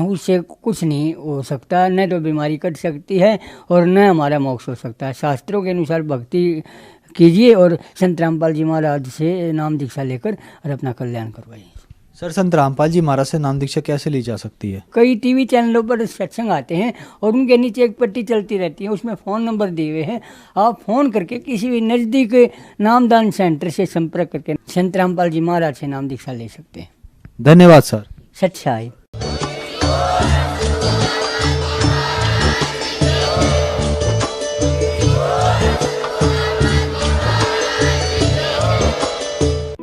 उससे कुछ नहीं हो सकता, न तो बीमारी कट सकती है और न हमारा मोक्ष हो सकता है। शास्त्रों के अनुसार भक्ति कीजिए और संत रामपाल जी महाराज से नाम दीक्षा लेकर और अपना कल्याण करवाइए। सर, संत रामपाल जी महाराज से नाम दीक्षा कैसे ली जा सकती है? कई टीवी चैनलों पर सत्संग आते हैं और उनके नीचे एक पट्टी चलती रहती है, उसमें फ़ोन नंबर दिए हुए हैं। आप फ़ोन करके किसी भी नज़दीक नामदान सेंटर से संपर्क करके संत रामपाल जी महाराज से नाम दीक्षा ले सकते हैं। धन्यवाद सर। सच्चाई।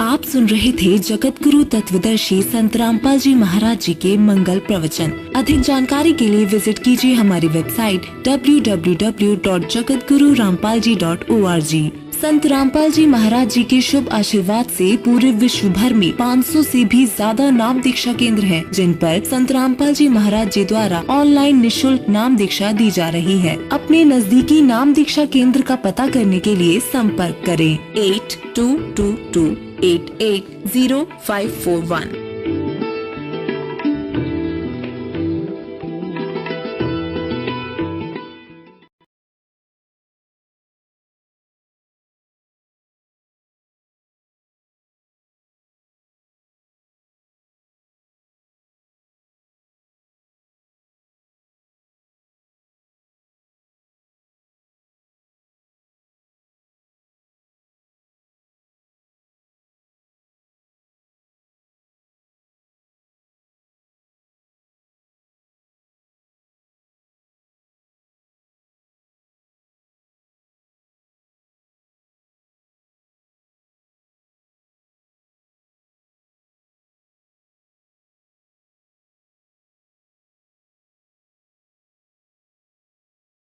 आप सुन रहे थे जगत गुरु तत्वदर्शी संत रामपाल जी महाराज जी के मंगल प्रवचन। अधिक जानकारी के लिए विजिट कीजिए हमारी वेबसाइट www.jagatgururampalji.org। संत रामपाल जी महाराज जी के शुभ आशीर्वाद से पूरे विश्व भर में 500 से भी ज्यादा नाम दीक्षा केंद्र हैं, जिन पर संत रामपाल जी महाराज जी द्वारा ऑनलाइन निशुल्क नाम दीक्षा दी जा रही है। अपने नजदीकी नाम दीक्षा केंद्र का पता करने के लिए संपर्क करें 8222880541।